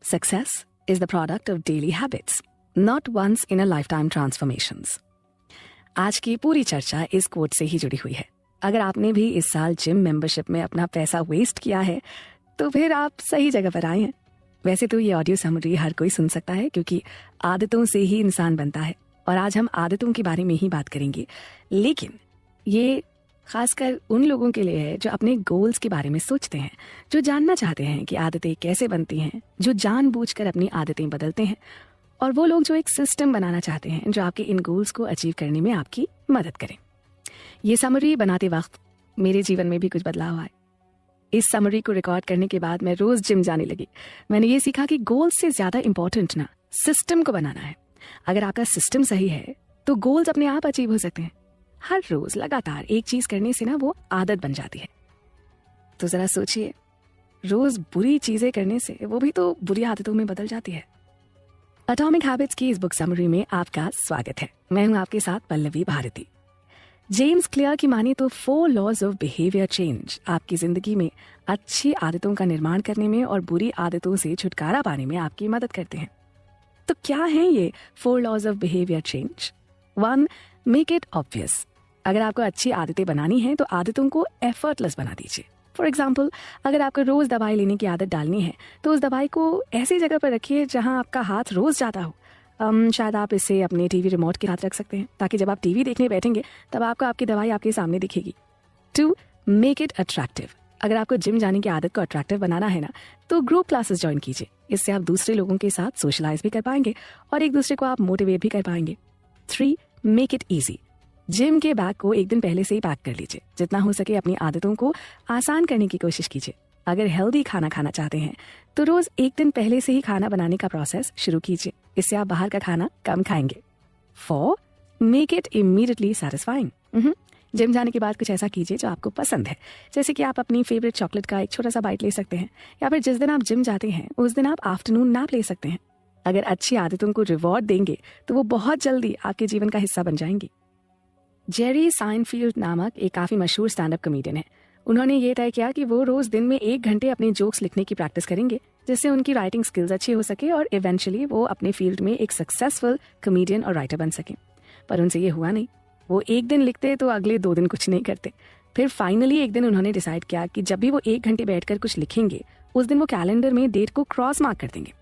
Success is the product of daily habits, not once in a lifetime transformations. आज की पूरी चर्चा इस कोट से ही जुड़ी हुई है। अगर आपने भी इस साल जिम मेंबरशिप में अपना पैसा वेस्ट किया है तो फिर आप सही जगह पर आए हैं। वैसे तो ये ऑडियो समरी हर कोई सुन सकता है क्योंकि आदतों से ही इंसान बनता है और आज हम आदतों के बारे में ही बात करेंगे। लेकिन ये खासकर उन लोगों के लिए है जो अपने गोल्स के बारे में सोचते हैं, जो जानना चाहते हैं कि आदतें कैसे बनती हैं, जो जानबूझकर अपनी आदतें बदलते हैं, और वो लोग जो एक सिस्टम बनाना चाहते हैं जो आपके इन गोल्स को अचीव करने में आपकी मदद करें। ये समरी बनाते वक्त मेरे जीवन में भी कुछ बदलाव आए। इस समरी को रिकॉर्ड करने के बाद मैं रोज जिम जाने लगी। मैंने ये सीखा कि गोल्स से ज्यादा इंपॉर्टेंट ना सिस्टम को बनाना है। अगर आपका सिस्टम सही है तो गोल्स अपने आप अचीव हो सकते हैं। हर रोज लगातार एक चीज करने से ना वो आदत बन जाती है। तो जरा सोचिए, रोज बुरी चीजें करने से वो भी तो बुरी आदतों में बदल जाती है। एटॉमिक हैबिट्स की इस बुक समरी में आपका स्वागत है। मैं हूं आपके साथ पल्लवी भारती। जेम्स क्लियर की माने तो 4 लॉज ऑफ बिहेवियर चेंज आपकी जिंदगी में अच्छी आदतों का निर्माण करने में और बुरी आदतों से छुटकारा पाने में आपकी मदद करते हैं। तो क्या है ये 4 laws of behaviour change? 1. Make it obvious. अगर आपको अच्छी आदतें बनानी है तो आदतों को एफर्टलेस बना दीजिए। फॉर एग्जाम्पल, अगर आपको रोज दवाई लेने की आदत डालनी है तो उस दवाई को ऐसी जगह पर रखिए जहां आपका हाथ रोज जाता हो। शायद आप इसे अपने टीवी रिमोट के साथ रख सकते हैं ताकि जब आप टीवी देखने बैठेंगे तब आपको आपकी दवाई आपके सामने दिखेगी। 2. Make it attractive. अगर आपको जिम जाने की आदत को अट्रैक्टिव बनाना है ना तो ग्रुप क्लासेस ज्वाइन कीजिए। इससे आप दूसरे लोगों के साथ सोशलाइज भी कर पाएंगे और एक दूसरे को आप मोटिवेट भी कर पाएंगे। 3. Make it easy. जिम के बैग को एक दिन पहले से ही पैक कर लीजिए। जितना हो सके अपनी आदतों को आसान करने की कोशिश कीजिए। अगर हेल्दी खाना खाना चाहते हैं तो रोज एक दिन पहले से ही खाना बनाने का प्रोसेस शुरू कीजिए। इससे आप बाहर का खाना कम खाएंगे। 4. Make it immediately satisfying. Gym जाने के बाद कुछ ऐसा कीजिए जो आपको पसंद है, जैसे कि आप अपनी फेवरेट चॉकलेट का एक छोटा सा बाइट ले सकते हैं, या फिर जिस दिन आप जिम जाते हैं उस दिन आप आफ्टरनून नैप ले सकते हैं। अगर अच्छी आदतों को रिवॉर्ड देंगे तो वो बहुत जल्दी आपके जीवन का हिस्सा बन जाएंगी। जेरी साइनफील्ड नामक एक काफी मशहूर स्टैंड अप कॉमेडियन है। उन्होंने ये तय किया कि वो रोज दिन में 1 घंटे अपने जोक्स लिखने की प्रैक्टिस करेंगे, जिससे उनकी राइटिंग स्किल्स अच्छी हो सके और इवेंचुअली वो अपने फील्ड में एक सक्सेसफुल कॉमेडियन और राइटर बन सके। पर उनसे ये हुआ नहीं। वो एक दिन लिखते तो अगले 2 दिन कुछ नहीं करते। फिर फाइनली एक दिन उन्होंने डिसाइड किया कि जब भी वो 1 घंटे बैठकर कुछ लिखेंगे उस दिन वो कैलेंडर में डेट को क्रॉस मार्क कर देंगे।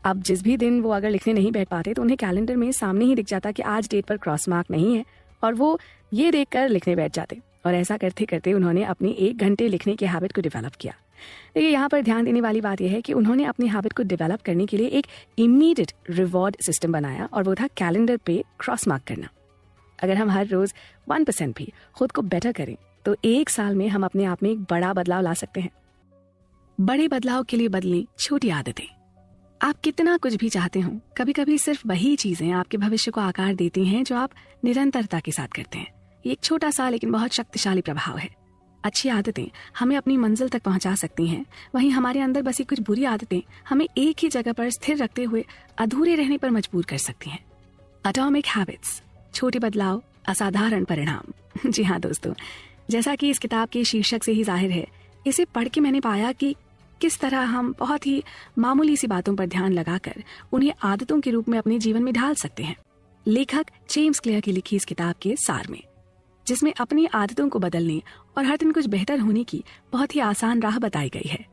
अब जिस भी दिन वो अगर लिखने नहीं बैठ पाते तो उन्हें कैलेंडर में सामने ही दिख जाता कि आज डेट पर क्रॉस मार्क नहीं है, और वो ये देखकर लिखने बैठ जाते। और ऐसा करते करते उन्होंने अपनी 1 घंटे लिखने की हैबिट को डेवलप किया। देखिए, यहाँ पर ध्यान देने वाली बात यह है कि उन्होंने अपनी हैबिट को डेवलप करने के लिए एक इमीडिएट रिवॉर्ड सिस्टम बनाया, और वो था कैलेंडर पे क्रॉस मार्क करना। अगर हम हर रोज 1% भी खुद को बेटर करें तो 1 साल में हम अपने आप में एक बड़ा बदलाव ला सकते हैं। बड़े बदलाव के लिए बदलें छोटी आदतें। आप कितना कुछ भी चाहते हो, कभी कभी सिर्फ वही चीजें आपके भविष्य को आकार देती हैं जो आप निरंतरता के साथ करते हैं। ये एक छोटा सा लेकिन बहुत शक्तिशाली प्रभाव है। अच्छी आदतें हमें अपनी मंजिल तक पहुंचा सकती हैं, वहीं हमारे अंदर बसी कुछ बुरी आदतें हमें एक ही जगह पर स्थिर रखते हुए अधूरे रहने पर मजबूर कर सकती हैं। एटॉमिक हैबिट्स, छोटे बदलाव, असाधारण परिणाम। जी हाँ दोस्तों, जैसा कि इस किताब के शीर्षक से ही जाहिर है, इसे पढ़ के मैंने पाया कि किस तरह हम बहुत ही मामूली सी बातों पर ध्यान लगाकर उन्हें आदतों के रूप में अपने जीवन में ढाल सकते हैं। लेखक जेम्स क्लियर की लिखी इस किताब के सार में, जिसमें अपनी आदतों को बदलने और हर दिन कुछ बेहतर होने की बहुत ही आसान राह बताई गई है।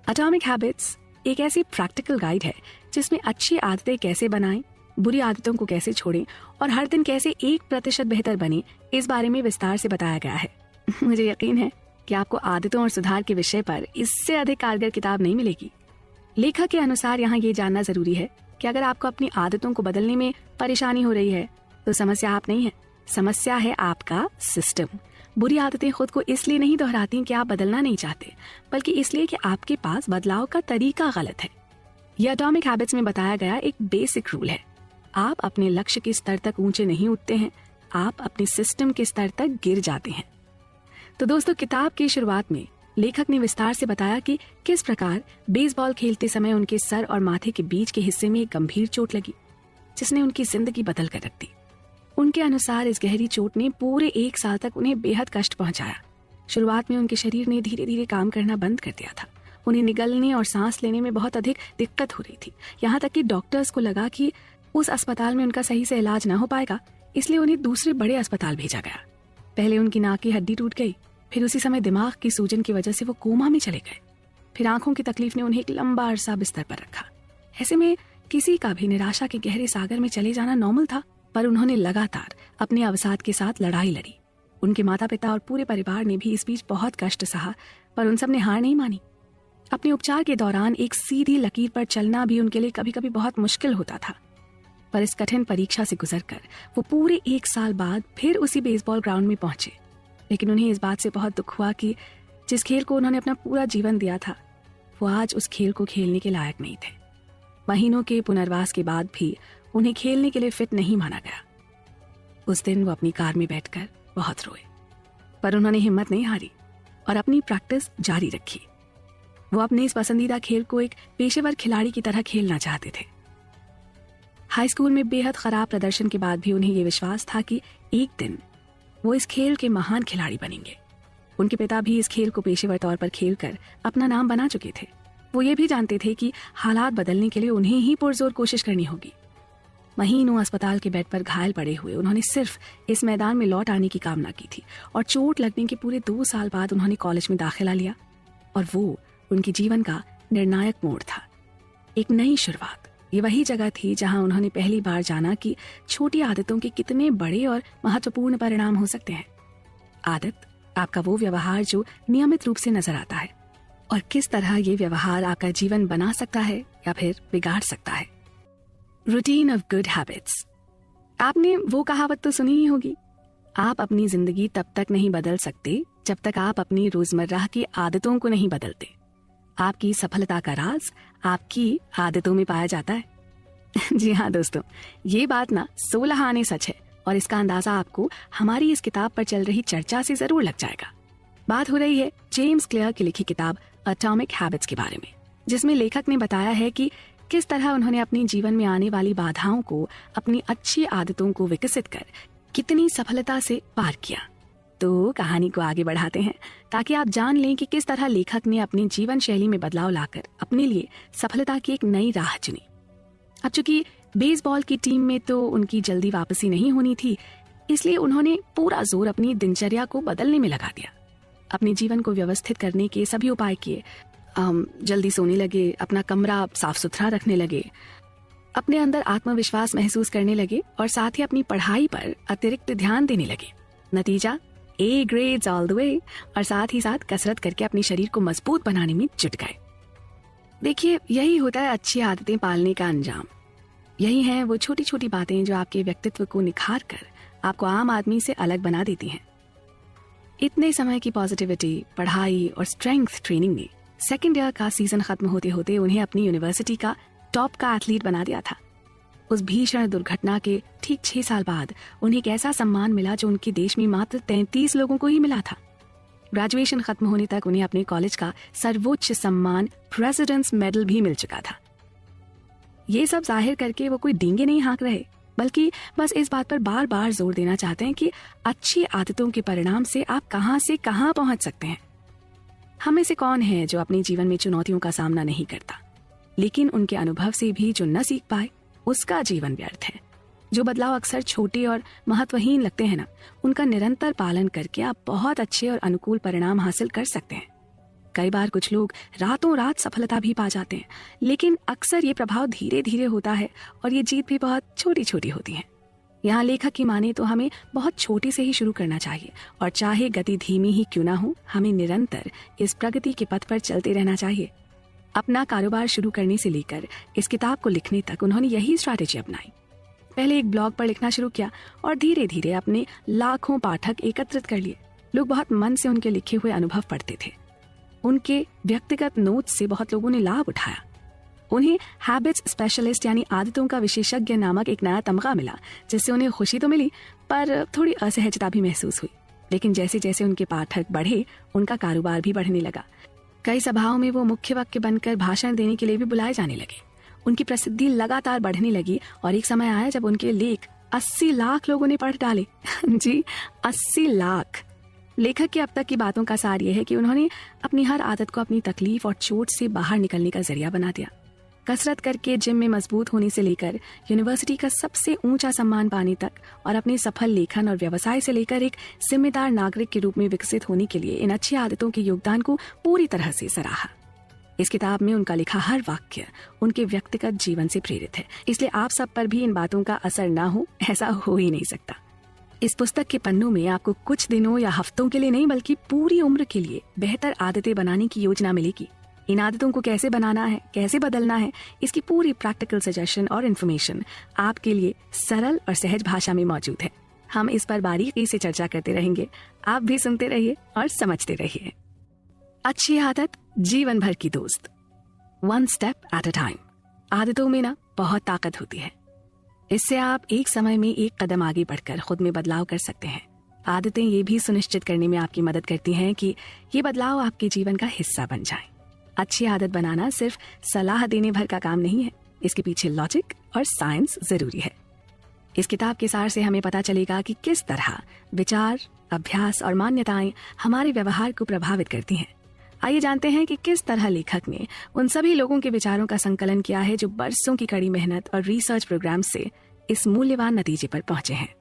एटॉमिक हैबिट्स एक ऐसी प्रैक्टिकल गाइड है जिसमें अच्छी आदतें कैसे बनाएं, बुरी आदतों को कैसे छोड़ें और हर दिन कैसे 1% बेहतर बने, इस बारे में विस्तार से बताया गया है। मुझे यकीन है कि आपको आदतों और सुधार के विषय पर इससे अधिक कारगर किताब नहीं मिलेगी। लेखक के अनुसार यहाँ ये जानना जरूरी है कि अगर आपको अपनी आदतों को बदलने में परेशानी हो रही है तो समस्या आप नहीं है, समस्या है आपका सिस्टम। बुरी आदतें खुद को इसलिए नहीं दोहराती कि आप बदलना नहीं चाहते, बल्कि इसलिए कि आपके पास बदलाव का तरीका गलत है। यह एटॉमिक हैबिट्स में बताया गया एक बेसिक रूल है। आप अपने लक्ष्य के स्तर तक ऊंचे नहीं उठते हैं, आप अपने सिस्टम के स्तर तक गिर जाते हैं। तो दोस्तों, किताब की शुरुआत में लेखक ने विस्तार से बताया कि किस प्रकार बेसबॉल खेलते समय उनके सर और माथे के बीच के हिस्से में एक गंभीर चोट लगी, जिसने उनकी जिंदगी बदल कर रख दी। उनके अनुसार इस गहरी चोट ने पूरे 1 साल तक उन्हें बेहद कष्ट पहुंचाया। शुरुआत में उनके शरीर ने धीरे धीरे काम करना बंद कर दिया था उन्हें निगलने और सांस लेने में बहुत अधिक दिक्कत हो रही थी। यहाँ तक कि डॉक्टर्स को लगा कि उस अस्पताल में उनका सही से इलाज ना हो पाएगा, इसलिए उन्हें दूसरे बड़े अस्पताल भेजा गया। पहले उनकी नाक की हड्डी टूट गई, फिर उसी समय दिमाग की सूजन की वजह से वो कोमा में चले गए। फिर आंखों की तकलीफ ने उन्हें एक लंबा अरसा बिस्तर पर रखा। ऐसे में किसी का भी निराशा के गहरे सागर में चले जाना नॉर्मल था, पर उन्होंने लगातार अपने अवसाद के साथ लड़ाई लड़ी। उनके माता पिता और पूरे परिवार ने भी इस बीच बहुत कष्ट सहा, पर उन सब ने हार नहीं मानी। अपने उपचार के दौरान एक सीधी लकीर पर चलना भी उनके लिए कभी कभी बहुत मुश्किल होता था, पर इस कठिन परीक्षा से गुजरकर वो पूरे 1 साल बाद फिर उसी बेसबॉल ग्राउंड में पहुंचे। लेकिन उन्हें इस बात से बहुत दुख हुआ कि जिस खेल को उन्होंने अपना पूरा जीवन दिया था, वो आज उस खेल को खेलने के लायक नहीं थे। महीनों के पुनर्वास के बाद भी उन्हें खेलने के लिए फिट नहीं माना गया। उस दिन वो अपनी कार में बैठकर बहुत रोए, पर उन्होंने हिम्मत नहीं हारी और अपनी प्रैक्टिस जारी रखी। वो अपने इस पसंदीदा खेल को एक पेशेवर खिलाड़ी की तरह खेलना चाहते थे। हाई स्कूल में बेहद खराब प्रदर्शन के बाद भी उन्हें ये विश्वास था कि एक दिन वो इस खेल के महान खिलाड़ी बनेंगे। उनके पिता भी इस खेल को पेशेवर तौर पर खेलकर अपना नाम बना चुके थे। वो ये भी जानते थे कि हालात बदलने के लिए उन्हें ही पुरजोर कोशिश करनी होगी। महीनों अस्पताल के बेड पर घायल पड़े हुए उन्होंने सिर्फ इस मैदान में लौट आने की कामना की थी, और चोट लगने के पूरे 2 साल बाद उन्होंने कॉलेज में दाखिला लिया, और वो उनके जीवन का निर्णायक मोड़ था, एक नई शुरुआत। ये वही जगह थी जहां उन्होंने पहली बार जाना कि छोटी आदतों के कितने बड़े और महत्वपूर्ण परिणाम हो सकते हैं। आदत आपका वो व्यवहार जो नियमित रूप से नजर आता है, और किस तरह ये व्यवहार आपका जीवन बना सकता है या फिर बिगाड़ सकता है। Routine of good habits. आपने वो कहावत तो सुनी ही होगी, आप अपनी जिंदगी तब तक नहीं बदल सकते जब तक आप अपनी रोजमर्रा की आदतों को नहीं बदलते। आपकी सफलता का राज आपकी आदतों में पाया जाता है। जी हाँ दोस्तों, ये बात ना 16 आने सच है, और इसका अंदाजा आपको हमारी इस किताब पर चल रही चर्चा से जरूर लग जाएगा। बात हो रही है जेम्स क्लियर की लिखी किताब एटॉमिक हैबिट्स के बारे में, जिसमें लेखक ने बताया है कि किस तरह उन्होंने अपने जीवन में आने वाली बाधाओं को अपनी अच्छी आदतों को विकसित कर कितनी सफलता से पार किया। तो कहानी को आगे बढ़ाते हैं ताकि आप जान लें कि किस तरह लेखक ने अपनी जीवन शैली में बदलाव लाकर अपने लिए सफलता की एक नई राह चुनी। अब चूंकि बेसबॉल की टीम में तो उनकी जल्दी वापसी नहीं होनी थी, इसलिए उन्होंने पूरा जोर अपनी दिनचर्या को बदलने में लगा दिया। अपने जीवन को व्यवस्थित करने के सभी उपाय किए। जल्दी सोने लगे, अपना कमरा साफ सुथरा रखने लगे, अपने अंदर आत्मविश्वास महसूस करने लगे, और साथ ही अपनी पढ़ाई पर अतिरिक्त ध्यान देने लगे। नतीजा A grades all the way, और साथ ही साथ कसरत करके अपने शरीर को मजबूत बनाने में जुट गए। देखिए, यही होता है अच्छी आदतें पालने का अंजाम। यही है वो छोटी छोटी बातें जो आपके व्यक्तित्व को निखार कर आपको आम आदमी से अलग बना देती हैं। इतने समय की पॉजिटिविटी, पढ़ाई और स्ट्रेंथ ट्रेनिंग ने सेकेंड ईयर का सीजन खत्म होते होते उन्हें अपनी यूनिवर्सिटी का टॉप का एथलीट बना दिया था। उस भीषण दुर्घटना के ठीक 6 साल बाद उन्हें एक ऐसा सम्मान मिला जो उनके देश में मात्र 33 लोगों को ही मिला था। ग्रेजुएशन खत्म होने तक उन्हें अपने कॉलेज का सर्वोच्च सम्मान प्रेसिडेंट्स मेडल भी मिल चुका था। ये सब जाहिर करके वो कोई डींगे नहीं हाँक रहे, बल्कि बस इस बात पर बार बार जोर देना चाहते हैं कि अच्छी आदतों के परिणाम से आप कहां से कहां पहुंच सकते हैं। हम में से कौन है जो अपने जीवन में चुनौतियों का सामना नहीं करता, लेकिन उनके अनुभव से भी जो न सीख पाए उसका जीवन व्यर्थ है। जो बदलाव अक्सर छोटे और महत्वहीन लगते हैं ना, उनका निरंतर पालन करके आप बहुत अच्छे और अनुकूल परिणाम हासिल कर सकते हैं। कई बार कुछ लोग रातों रात सफलता भी पा जाते हैं, लेकिन अक्सर ये प्रभाव धीरे धीरे होता है और ये जीत भी बहुत छोटी छोटी होती है। यहाँ लेखक की माने तो हमें बहुत छोटे से ही शुरू करना चाहिए, और चाहे गति धीमी ही क्यों ना हो, हमें निरंतर इस प्रगति के पथ पर चलते रहना चाहिए। अपना कारोबार शुरू करने से लेकर इस किताब को लिखने तक उन्होंने यही स्ट्रैटेजी अपनाई। पहले एक ब्लॉग पर लिखना शुरू किया और धीरे धीरे अपने लाखों पाठक एकत्रित कर लिए। लोग बहुत मन से उनके लिखे हुए अनुभव पढ़ते थे। उनके व्यक्तिगत नोट्स से बहुत लोगों ने लाभ उठाया। उन्हें हैबिट्स स्पेशलिस्ट यानी आदतों का विशेषज्ञ नामक एक नया तमगा मिला, जिससे उन्हें खुशी तो मिली पर थोड़ी असहजता भी महसूस हुई। लेकिन जैसे जैसे उनके पाठक बढ़े, उनका कारोबार भी बढ़ने लगा। कई सभाओं में वो मुख्य वक्ता बनकर भाषण देने के लिए भी बुलाए जाने लगे। उनकी प्रसिद्धि लगातार बढ़ने लगी और एक समय आया जब उनके लेख 80 लाख लोगों ने पढ़ डाले। जी 80 लाख। लेखक की अब तक की बातों का सार यह है कि उन्होंने अपनी हर आदत को अपनी तकलीफ और चोट से बाहर निकलने का जरिया बना दिया। कसरत करके जिम में मजबूत होने से लेकर यूनिवर्सिटी का सबसे ऊंचा सम्मान पाने तक और अपने सफल लेखन और व्यवसाय से लेकर एक जिम्मेदार नागरिक के रूप में विकसित होने के लिए इन अच्छी आदतों के योगदान को पूरी तरह से सराहा। इस किताब में उनका लिखा हर वाक्य उनके व्यक्तिगत जीवन से प्रेरित है, इसलिए आप सब पर भी इन बातों का असर ना हो, ऐसा हो ही नहीं सकता। इस पुस्तक के पन्नों में आपको कुछ दिनों या हफ्तों के लिए नहीं बल्कि पूरी उम्र के लिए बेहतर आदतें बनाने की योजना मिलेगी। इन आदतों को कैसे बनाना है, कैसे बदलना है, इसकी पूरी प्रैक्टिकल सजेशन और इन्फॉर्मेशन आपके लिए सरल और सहज भाषा में मौजूद है। हम इस पर बारीकी से चर्चा करते रहेंगे। आप भी सुनते रहिए और समझते रहिए। अच्छी आदत जीवन भर की दोस्त, one step at a time. आदतों में ना बहुत ताकत होती है। इससे आप एक समय में एक कदम आगे बढ़कर खुद में बदलाव कर सकते हैं। आदतें ये भी सुनिश्चित करने में आपकी मदद करती हैं कि ये बदलाव आपके जीवन का हिस्सा बन जाए। अच्छी आदत बनाना सिर्फ सलाह देने भर का काम नहीं है, इसके पीछे लॉजिक और साइंस जरूरी है। इस किताब के सार से हमें पता चलेगा कि किस तरह विचार, अभ्यास और मान्यताएं हमारे व्यवहार को प्रभावित करती हैं। आइए जानते हैं कि किस तरह लेखक ने उन सभी लोगों के विचारों का संकलन किया है जो बरसों की कड़ी मेहनत और रिसर्च प्रोग्राम से इस मूल्यवान नतीजे पर पहुंचे हैं।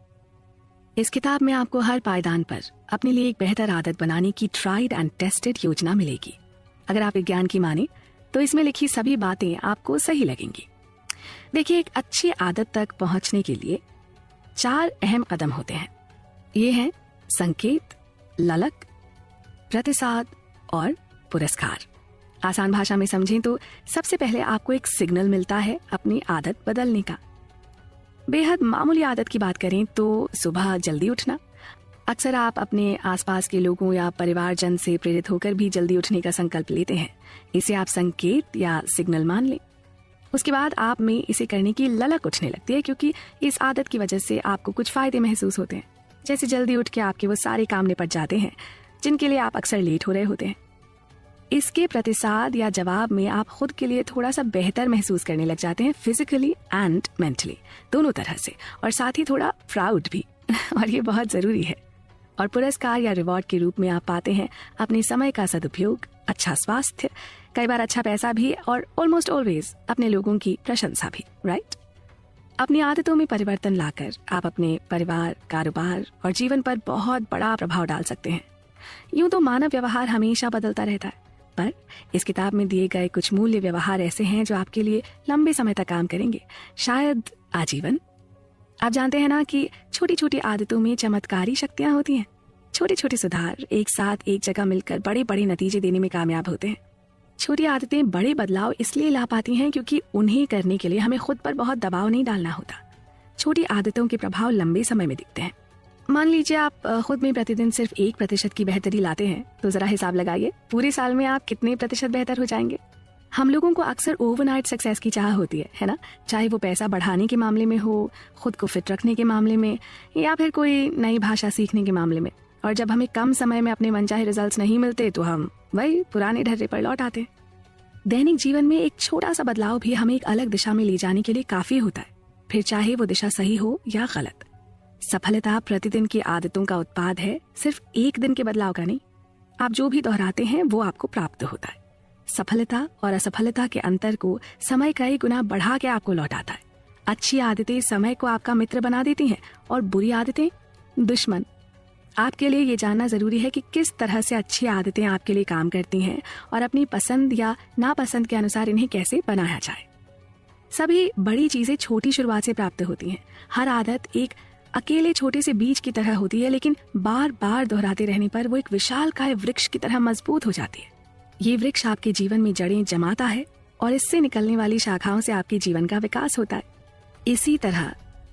इस किताब में आपको हर पायदान पर अपने लिए एक बेहतर आदत बनाने की ट्राइड एंड टेस्टेड योजना मिलेगी। अगर आप विज्ञान की माने तो इसमें लिखी सभी बातें आपको सही लगेंगी। देखिए, एक अच्छी आदत तक पहुंचने के लिए 4 अहम कदम होते हैं। ये हैं संकेत, ललक, प्रतिसाद और पुरस्कार। आसान भाषा में समझें तो सबसे पहले आपको एक सिग्नल मिलता है अपनी आदत बदलने का। बेहद मामूली आदत की बात करें तो सुबह जल्दी उठना। अक्सर आप अपने आसपास के लोगों या परिवारजन से प्रेरित होकर भी जल्दी उठने का संकल्प लेते हैं। इसे आप संकेत या सिग्नल मान लें। उसके बाद आप में इसे करने की ललक उठने लगती है, क्योंकि इस आदत की वजह से आपको कुछ फायदे महसूस होते हैं। जैसे जल्दी उठ के आपके वो सारे काम निपट जाते हैं जिनके लिए आप अक्सर लेट हो रहे होते हैं। इसके प्रतिसाद या जवाब में आप खुद के लिए थोड़ा सा बेहतर महसूस करने लग जाते हैं, फिजिकली एंड मेंटली, दोनों तरह से, और साथ ही थोड़ा प्राउड भी और ये बहुत जरूरी है। और पुरस्कार या रिवॉर्ड के रूप में आप पाते हैं अपने समय का सदुपयोग, अच्छा स्वास्थ्य, कई बार अच्छा पैसा भी, और ऑलमोस्ट ऑलवेज अपने लोगों की प्रशंसा भी, राइट? अपनी आदतों में परिवर्तन लाकर आप अपने परिवार, कारोबार और जीवन पर बहुत बड़ा प्रभाव डाल सकते हैं। यूं तो मानव व्यवहार हमेशा बदलता रहता है, पर इस किताब में दिए गए कुछ मूल्य व्यवहार ऐसे हैं जो आपके लिए लंबे समय तक काम करेंगे, शायद आजीवन। आप जानते हैं ना कि छोटी छोटी आदतों में चमत्कारी शक्तियां होती हैं। छोटे छोटे सुधार एक साथ एक जगह मिलकर बड़े बड़े नतीजे देने में कामयाब होते हैं। छोटी आदतें बड़े बदलाव इसलिए ला पाती हैं क्योंकि उन्हें करने के लिए हमें खुद पर बहुत दबाव नहीं डालना होता। छोटी आदतों के प्रभाव लंबे समय में दिखते हैं। मान लीजिए आप खुद में प्रतिदिन सिर्फ 1% की बेहतरी लाते हैं, तो जरा हिसाब लगाइए पूरे साल में आप कितने प्रतिशत बेहतर हो जाएंगे। हम लोगों को अक्सर ओवरनाइट सक्सेस की चाह होती है ना? चाहे वो पैसा बढ़ाने के मामले में हो, खुद को फिट रखने के मामले में, या फिर कोई नई भाषा सीखने के मामले में। और जब हमें कम समय में अपने मनचाहे रिजल्ट्स नहीं मिलते तो हम वही पुराने ढर्रे पर लौट आते। दैनिक जीवन में एक छोटा सा बदलाव भी हमें एक अलग दिशा में ले जाने के लिए काफी होता है, फिर चाहे वो दिशा सही हो या गलत। सफलता प्रतिदिन की आदतों का उत्पाद है, सिर्फ एक दिन के बदलाव का नहीं। आप जो भी दोहराते हैं वो आपको प्राप्त होता है। सफलता और असफलता के अंतर को समय कई गुना बढ़ा के आपको लौटाता है। अच्छी आदतें समय को आपका मित्र बना देती हैं और बुरी आदतें दुश्मन। आपके लिए ये जानना जरूरी है कि किस तरह से अच्छी आदतें आपके लिए काम करती हैं और अपनी पसंद या नापसंद के अनुसार इन्हें कैसे बनाया जाए। सभी बड़ी चीजें छोटी शुरुआत से प्राप्त होती हैं। हर आदत एक अकेले छोटे से बीज की तरह होती है, लेकिन बार बार दोहराते रहने पर वो एक विशालकाय वृक्ष की तरह मजबूत हो जाती है। ये वृक्ष आपके जीवन में जड़ें जमाता है और इससे निकलने वाली शाखाओं से आपके जीवन का विकास होता है। इसी तरह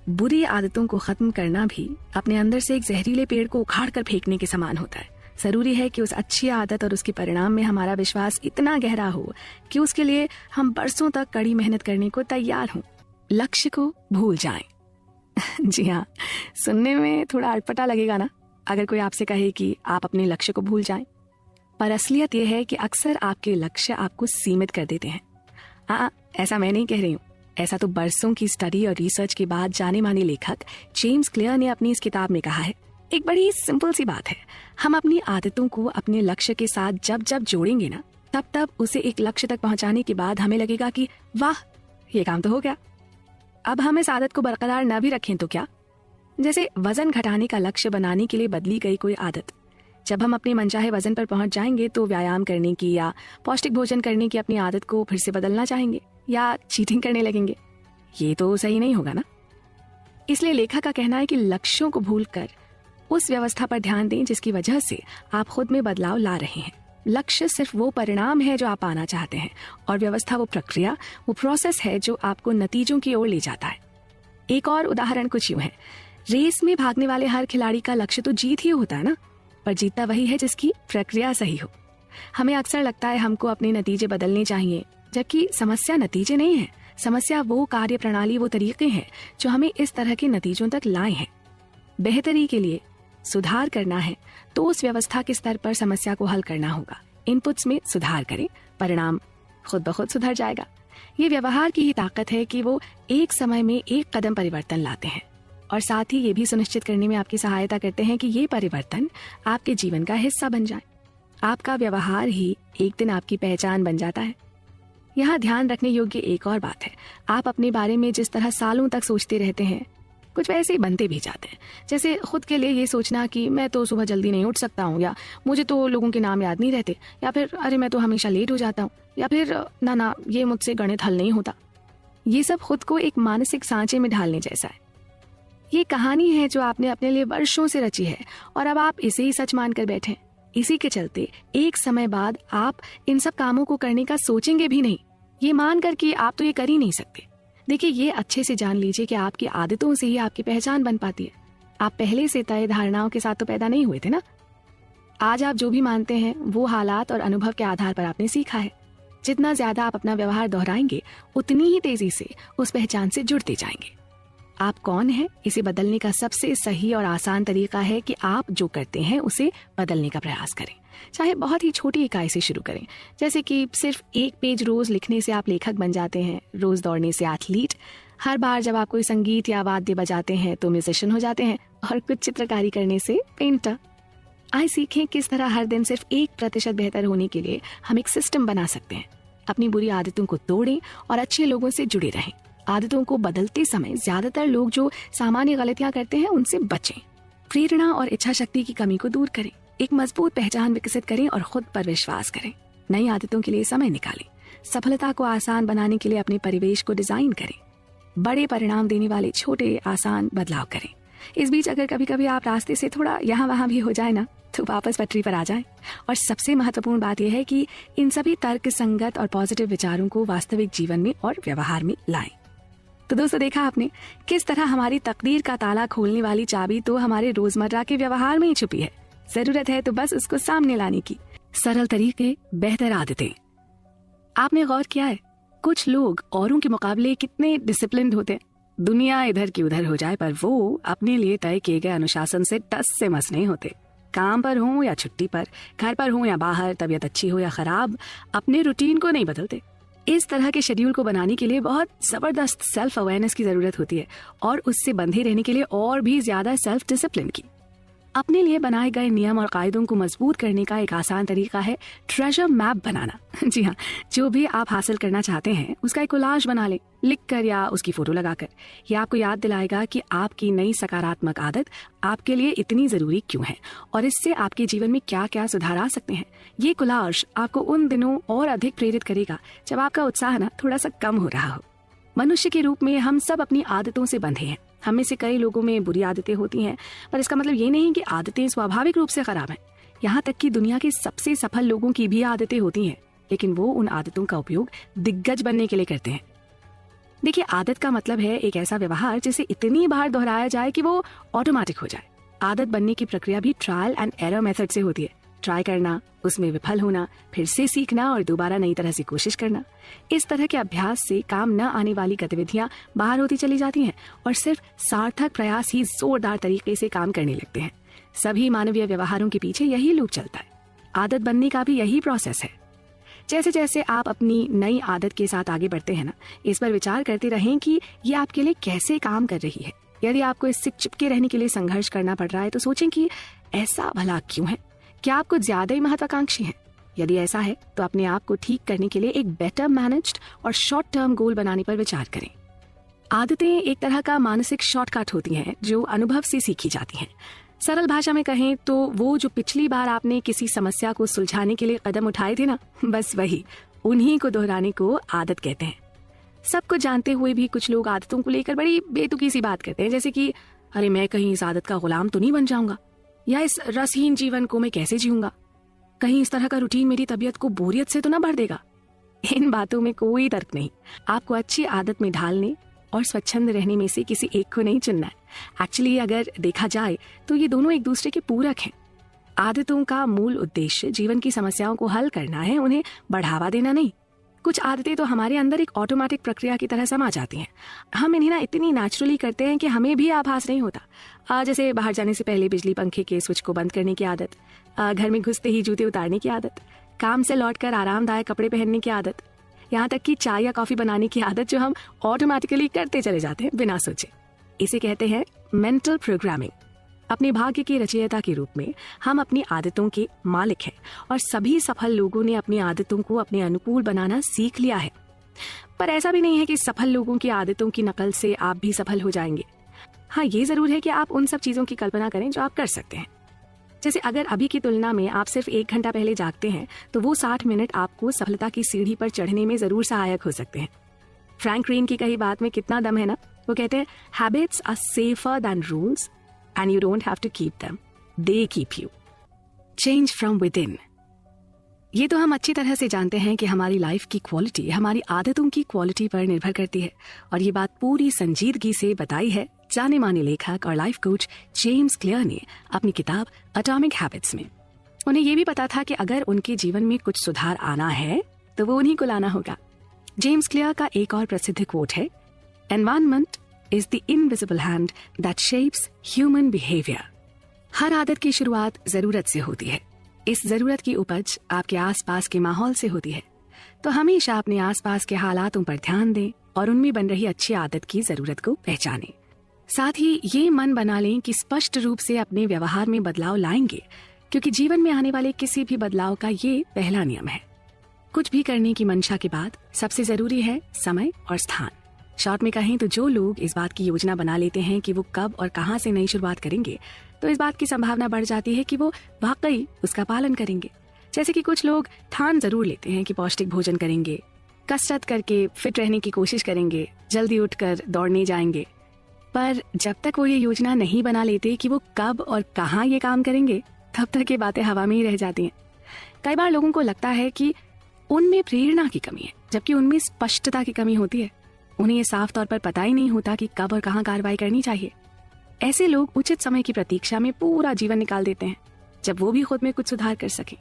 बुरी आदतों को खत्म करना भी अपने अंदर से एक जहरीले पेड़ को उखाड़ कर फेंकने के समान होता है। जरूरी है कि उस अच्छी आदत और उसके परिणाम में हमारा विश्वास इतना गहरा हो कि उसके लिए हम बरसों तक कड़ी मेहनत करने को तैयार हों। लक्ष्य को भूल जाएं। जी हाँ, सुनने में थोड़ा अटपटा लगेगा ना अगर कोई आपसे कहे कि आप अपने लक्ष्य को भूल जाएं, पर असलियत यह है कि अक्सर आपके लक्ष्य आपको सीमित कर देते हैं। हाँ, ऐसा मैं नहीं कह रही हूँ, ऐसा तो बरसों की स्टडी और रिसर्च के बाद जाने माने लेखक जेम्स क्लियर ने अपनी इस किताब में कहा है। एक बड़ी सिंपल सी बात है, हम अपनी आदतों को अपने लक्ष्य के साथ जब जब जोड़ेंगे ना, तब तब उसे एक लक्ष्य तक पहुंचाने के बाद हमें लगेगा कि वाह, ये काम तो हो गया। अब हम इस आदत को बरकरार न भी रखें तो क्या? जैसे वजन घटाने का लक्ष्य बनाने के लिए बदली गई कोई आदत। जब हम अपने मनचाहे वजन पर पहुंच जाएंगे तो व्यायाम करने की या पौष्टिक भोजन करने की अपनी आदत को फिर से बदलना चाहेंगे या चीटिंग करने लगेंगे। ये तो सही नहीं होगा ना। इसलिए लेखक का कहना है कि लक्ष्यों को भूलकर उस व्यवस्था पर ध्यान दें जिसकी वजह से आप खुद में बदलाव ला रहे हैं। लक्ष्य सिर्फ वो परिणाम है जो आप पाना चाहते हैं, और व्यवस्था वो प्रक्रिया, वो प्रोसेस है जो आपको नतीजों की ओर ले जाता है। एक और उदाहरण कुछ यूं है, रेस में भागने वाले हर खिलाड़ी का लक्ष्य तो जीत ही होता है ना, पर जीतता वही है जिसकी प्रक्रिया सही हो। हमें अक्सर लगता है हमको अपने नतीजे बदलने चाहिए, जबकि समस्या नतीजे नहीं है। समस्या वो कार्य प्रणाली, वो तरीके हैं जो हमें इस तरह के नतीजों तक लाए हैं। बेहतरी के लिए सुधार करना है तो उस व्यवस्था के स्तर पर समस्या को हल करना होगा। इनपुट्स में सुधार करें, परिणाम खुद ब खुद सुधर जाएगा। ये व्यवहार की ही ताकत है कि वो एक समय में एक कदम परिवर्तन लाते हैं, और साथ ही ये भी सुनिश्चित करने में आपकी सहायता करते हैं कि ये परिवर्तन आपके जीवन का हिस्सा बन जाए। आपका व्यवहार ही एक दिन आपकी पहचान बन जाता है। यहाँ ध्यान रखने योग्य एक और बात है, आप अपने बारे में जिस तरह सालों तक सोचते रहते हैं, कुछ वैसे ही बनते भी जाते हैं। जैसे खुद के लिए ये सोचना कि मैं तो सुबह जल्दी नहीं उठ सकता हूँ, या मुझे तो लोगों के नाम याद नहीं रहते, या फिर अरे मैं तो हमेशा लेट हो जाता हूँ, या फिर ना ये मुझसे गणित हल नहीं होता। ये सब खुद को एक मानसिक सांचे में ढालने जैसा है। ये कहानी है जो आपने अपने लिए वर्षों से रची है, और अब आप इसे ही सच मानकर बैठे हैं। इसी के चलते एक समय बाद आप इन सब कामों को करने का सोचेंगे भी नहीं, ये मानकर कि आप तो ये कर ही नहीं सकते। देखिए, ये अच्छे से जान लीजिए कि आपकी आदतों से ही आपकी पहचान बन पाती है। आप पहले से तय धारणाओं के साथ तो पैदा नहीं हुए थे ना। आज आप जो भी मानते हैं वो हालात और अनुभव के आधार पर आपने सीखा है। जितना ज्यादा आप अपना व्यवहार दोहराएंगे, उतनी ही तेजी से उस पहचान से जुड़ते जाएंगे। आप कौन हैं, इसे बदलने का सबसे सही और आसान तरीका है कि आप जो करते हैं उसे बदलने का प्रयास करें। चाहे बहुत ही छोटी इकाई से शुरू करें, जैसे कि सिर्फ एक पेज रोज लिखने से आप लेखक बन जाते हैं, रोज दौड़ने से एथलीट, हर बार जब आप कोई संगीत या वाद्य बजाते हैं तो म्यूजिशियन हो जाते हैं, और कुछ चित्रकारी करने से पेंटर। आइए सीखें किस तरह हर दिन सिर्फ 1% बेहतर होने के लिए हम एक सिस्टम बना सकते हैं। अपनी बुरी आदतों को तोड़ें और अच्छे लोगों से जुड़े रहें। आदतों को बदलते समय ज्यादातर लोग जो सामान्य गलतियां करते हैं उनसे बचें। प्रेरणा और इच्छा शक्ति की कमी को दूर करें। एक मजबूत पहचान विकसित करें और खुद पर विश्वास करें। नई आदतों के लिए समय निकालें। सफलता को आसान बनाने के लिए अपने परिवेश को डिजाइन करें। बड़े परिणाम देने वाले छोटे आसान बदलाव करें। इस बीच अगर कभी कभी आप रास्ते से थोड़ा यहाँ वहाँ भी हो जाए ना, तो वापस पटरी पर आ जाएं। और सबसे महत्वपूर्ण बात यह है कि इन सभी तर्क संगत और पॉजिटिव विचारों को वास्तविक जीवन में और व्यवहार में लाएं। तो दोस्तों, देखा आपने किस तरह हमारी तकदीर का ताला खोलने वाली चाबी तो हमारे रोजमर्रा के व्यवहार में ही छुपी है। जरूरत है तो बस उसको सामने लाने की। सरल तरीके, बेहतर आदतें। आपने गौर किया है कुछ लोग औरों के मुकाबले कितने डिसिप्लिन्ड होते हैं। दुनिया इधर की उधर हो जाए पर वो अपने लिए तय किए गए अनुशासन से टस से मस नहीं होते। काम पर हो या छुट्टी पर, घर पर हो या बाहर, तबीयत अच्छी हो या खराब, अपने रूटीन को नहीं बदलते। इस तरह के शेड्यूल को बनाने के लिए बहुत जबरदस्त सेल्फ अवेयरनेस की जरूरत होती है, और उससे बंधे रहने के लिए और भी ज्यादा सेल्फ डिसिप्लिन की। अपने लिए बनाए गए नियम और कायदों को मजबूत करने का एक आसान तरीका है ट्रेजर मैप बनाना। जी हाँ, जो भी आप हासिल करना चाहते हैं उसका एक कोलाज बना लें, लिखकर या उसकी फोटो लगाकर। यह आपको याद दिलाएगा कि आपकी नई सकारात्मक आदत आपके लिए इतनी जरूरी क्यों है और इससे आपके जीवन में क्या क्या सुधार आ सकते हैं। ये कोलाज आपको उन दिनों और अधिक प्रेरित करेगा जब आपका उत्साह ना थोड़ा सा कम हो रहा हो। मनुष्य के रूप में हम सब अपनी आदतों से बंधे हैं। हम में से कई लोगों में बुरी आदतें होती हैं, पर इसका मतलब ये नहीं कि आदतें स्वाभाविक रूप से खराब हैं। यहाँ तक कि दुनिया के सबसे सफल लोगों की भी आदतें होती हैं, लेकिन वो उन आदतों का उपयोग दिग्गज बनने के लिए करते हैं। देखिए, आदत का मतलब है एक ऐसा व्यवहार जिसे इतनी बार दोहराया जाए कि वो ऑटोमेटिक हो जाए। आदत बनने की प्रक्रिया भी ट्रायल एंड एरर मेथड से होती है। ट्राई करना, उसमें विफल होना, फिर से सीखना और दोबारा नई तरह से कोशिश करना। इस तरह के अभ्यास से काम न आने वाली गतिविधियां बाहर होती चली जाती हैं और सिर्फ सार्थक प्रयास ही जोरदार तरीके से काम करने लगते हैं। सभी मानवीय व्यवहारों के पीछे यही लूप चलता है। आदत बनने का भी यही प्रोसेस है। जैसे जैसे आप अपनी नई आदत के साथ आगे बढ़ते हैं ना, इस पर विचार करते रहें कि ये आपके लिए कैसे काम कर रही है। यदि आपको इससे चिपके रहने के लिए संघर्ष करना पड़ रहा है तो सोचें कि ऐसा भला क्यों है? क्या आप कुछ ज्यादा ही महत्वाकांक्षी हैं? यदि ऐसा है तो अपने आप को ठीक करने के लिए एक बेटर मैनेज्ड और शॉर्ट टर्म गोल बनाने पर विचार करें। आदतें एक तरह का मानसिक शॉर्टकट होती हैं जो अनुभव से सीखी जाती हैं। सरल भाषा में कहें तो वो जो पिछली बार आपने किसी समस्या को सुलझाने के लिए कदम उठाए थे ना, बस वही, उन्हीं को दोहराने को आदत कहते हैं। सब कुछ जानते हुए भी कुछ लोग आदतों को लेकर बड़ी बेतुकी सी बात करते हैं, जैसे कि अरे मैं कहीं इस आदत का गुलाम तो नहीं बन जाऊंगा, या इस रसहीन जीवन को मैं कैसे जीऊंगा, कहीं इस तरह का रूटीन मेरी तबीयत को बोरियत से तो ना भर देगा। इन बातों में कोई तर्क नहीं। आपको अच्छी आदत में ढालने और स्वच्छंद रहने में से किसी एक को नहीं चुनना है। एक्चुअली अगर देखा जाए तो ये दोनों एक दूसरे के पूरक हैं। आदतों का मूल उद्देश्य जीवन की समस्याओं को हल करना है, उन्हें बढ़ावा देना नहीं। कुछ आदतें तो हमारे अंदर एक ऑटोमेटिक प्रक्रिया की तरह समा जाती हैं। हम इन्हें ना इतनी नेचुरली करते हैं कि हमें भी आभास नहीं होता। जैसे बाहर जाने से पहले बिजली पंखे के स्विच को बंद करने की आदत, घर में घुसते ही जूते उतारने की आदत, काम से लौटकर आरामदायक कपड़े पहनने की आदत, यहाँ तक कि चाय या कॉफी बनाने की आदत जो हम ऑटोमेटिकली करते चले जाते हैं बिना सोचे। इसे कहते हैं मेंटल प्रोग्रामिंग। अपने भाग्य की रचयिता के रूप में हम अपनी आदतों के मालिक हैं और सभी सफल लोगों ने अपनी आदतों को अपने अनुकूल बनाना सीख लिया है। पर ऐसा भी नहीं है कि सफल लोगों की आदतों की नकल से आप भी सफल हो जाएंगे। हाँ, ये जरूर है कि आप उन सब चीजों की कल्पना करें जो आप कर सकते हैं। जैसे अगर अभी की तुलना में आप सिर्फ 1 घंटा पहले जागते हैं तो वो 60 मिनट आपको सफलता की सीढ़ी पर चढ़ने में जरूर सहायक हो सकते हैं। फ्रैंक रेन की कही बात में कितना दम है ना। वो कहते हैं, habits are safer than rules and you don't have to keep them. They keep you. Change from within. ये तो हम अच्छी तरह से जानते हैं कि हमारी लाइफ की क्वालिटी हमारी आदतों की क्वालिटी पर निर्भर करती है, और ये बात पूरी संजीदगी से बताई है जाने माने लेखक और लाइफ कोच जेम्स क्लियर ने अपनी किताब एटॉमिक हैबिट्स में। उन्हें ये भी पता था कि अगर उनके जीवन में कुछ सुधार आना है तो वो उन्हीं को लाना होगा। जेम्स क्लियर का एक और प्रसिद्ध कोट है, environment is the invisible hand that shapes human behavior. हर आदत की शुरुआत जरूरत से होती है। इस जरूरत की उपज आपके आसपास के माहौल से होती है। तो हमेशा अपने आसपास के हालातों पर ध्यान दें और उनमें बन रही अच्छी आदत की जरूरत को पहचानें। साथ ही ये मन बना लें कि स्पष्ट रूप से अपने व्यवहार में बदलाव लाएंगे, क्योंकि जीवन में आने वाले किसी भी बदलाव का ये पहला नियम है। कुछ भी करने की मंशा के बाद सबसे जरूरी है समय और स्थान। शॉर्ट में कहें तो जो लोग इस बात की योजना बना लेते हैं कि वो कब और कहां से नई शुरुआत करेंगे, तो इस बात की संभावना बढ़ जाती है कि वो वाकई उसका पालन करेंगे। जैसे कि कुछ लोग ठान जरूर लेते हैं कि पौष्टिक भोजन करेंगे, कसरत करके फिट रहने की कोशिश करेंगे, जल्दी उठकर दौड़ने जाएंगे, पर जब तक वो ये योजना नहीं बना लेते कि वो कब और कहां ये काम करेंगे, तब तक ये बातें हवा में ही रह जाती हैं। कई बार लोगों को लगता है कि उनमें प्रेरणा की कमी है, जबकि उनमें स्पष्टता की कमी होती है। उन्हें ये साफ तौर पर पता ही नहीं होता कि कब और कहां कार्रवाई करनी चाहिए। ऐसे लोग उचित समय की प्रतीक्षा में पूरा जीवन निकाल देते हैं, जब वो भी खुद में कुछ सुधार कर सके।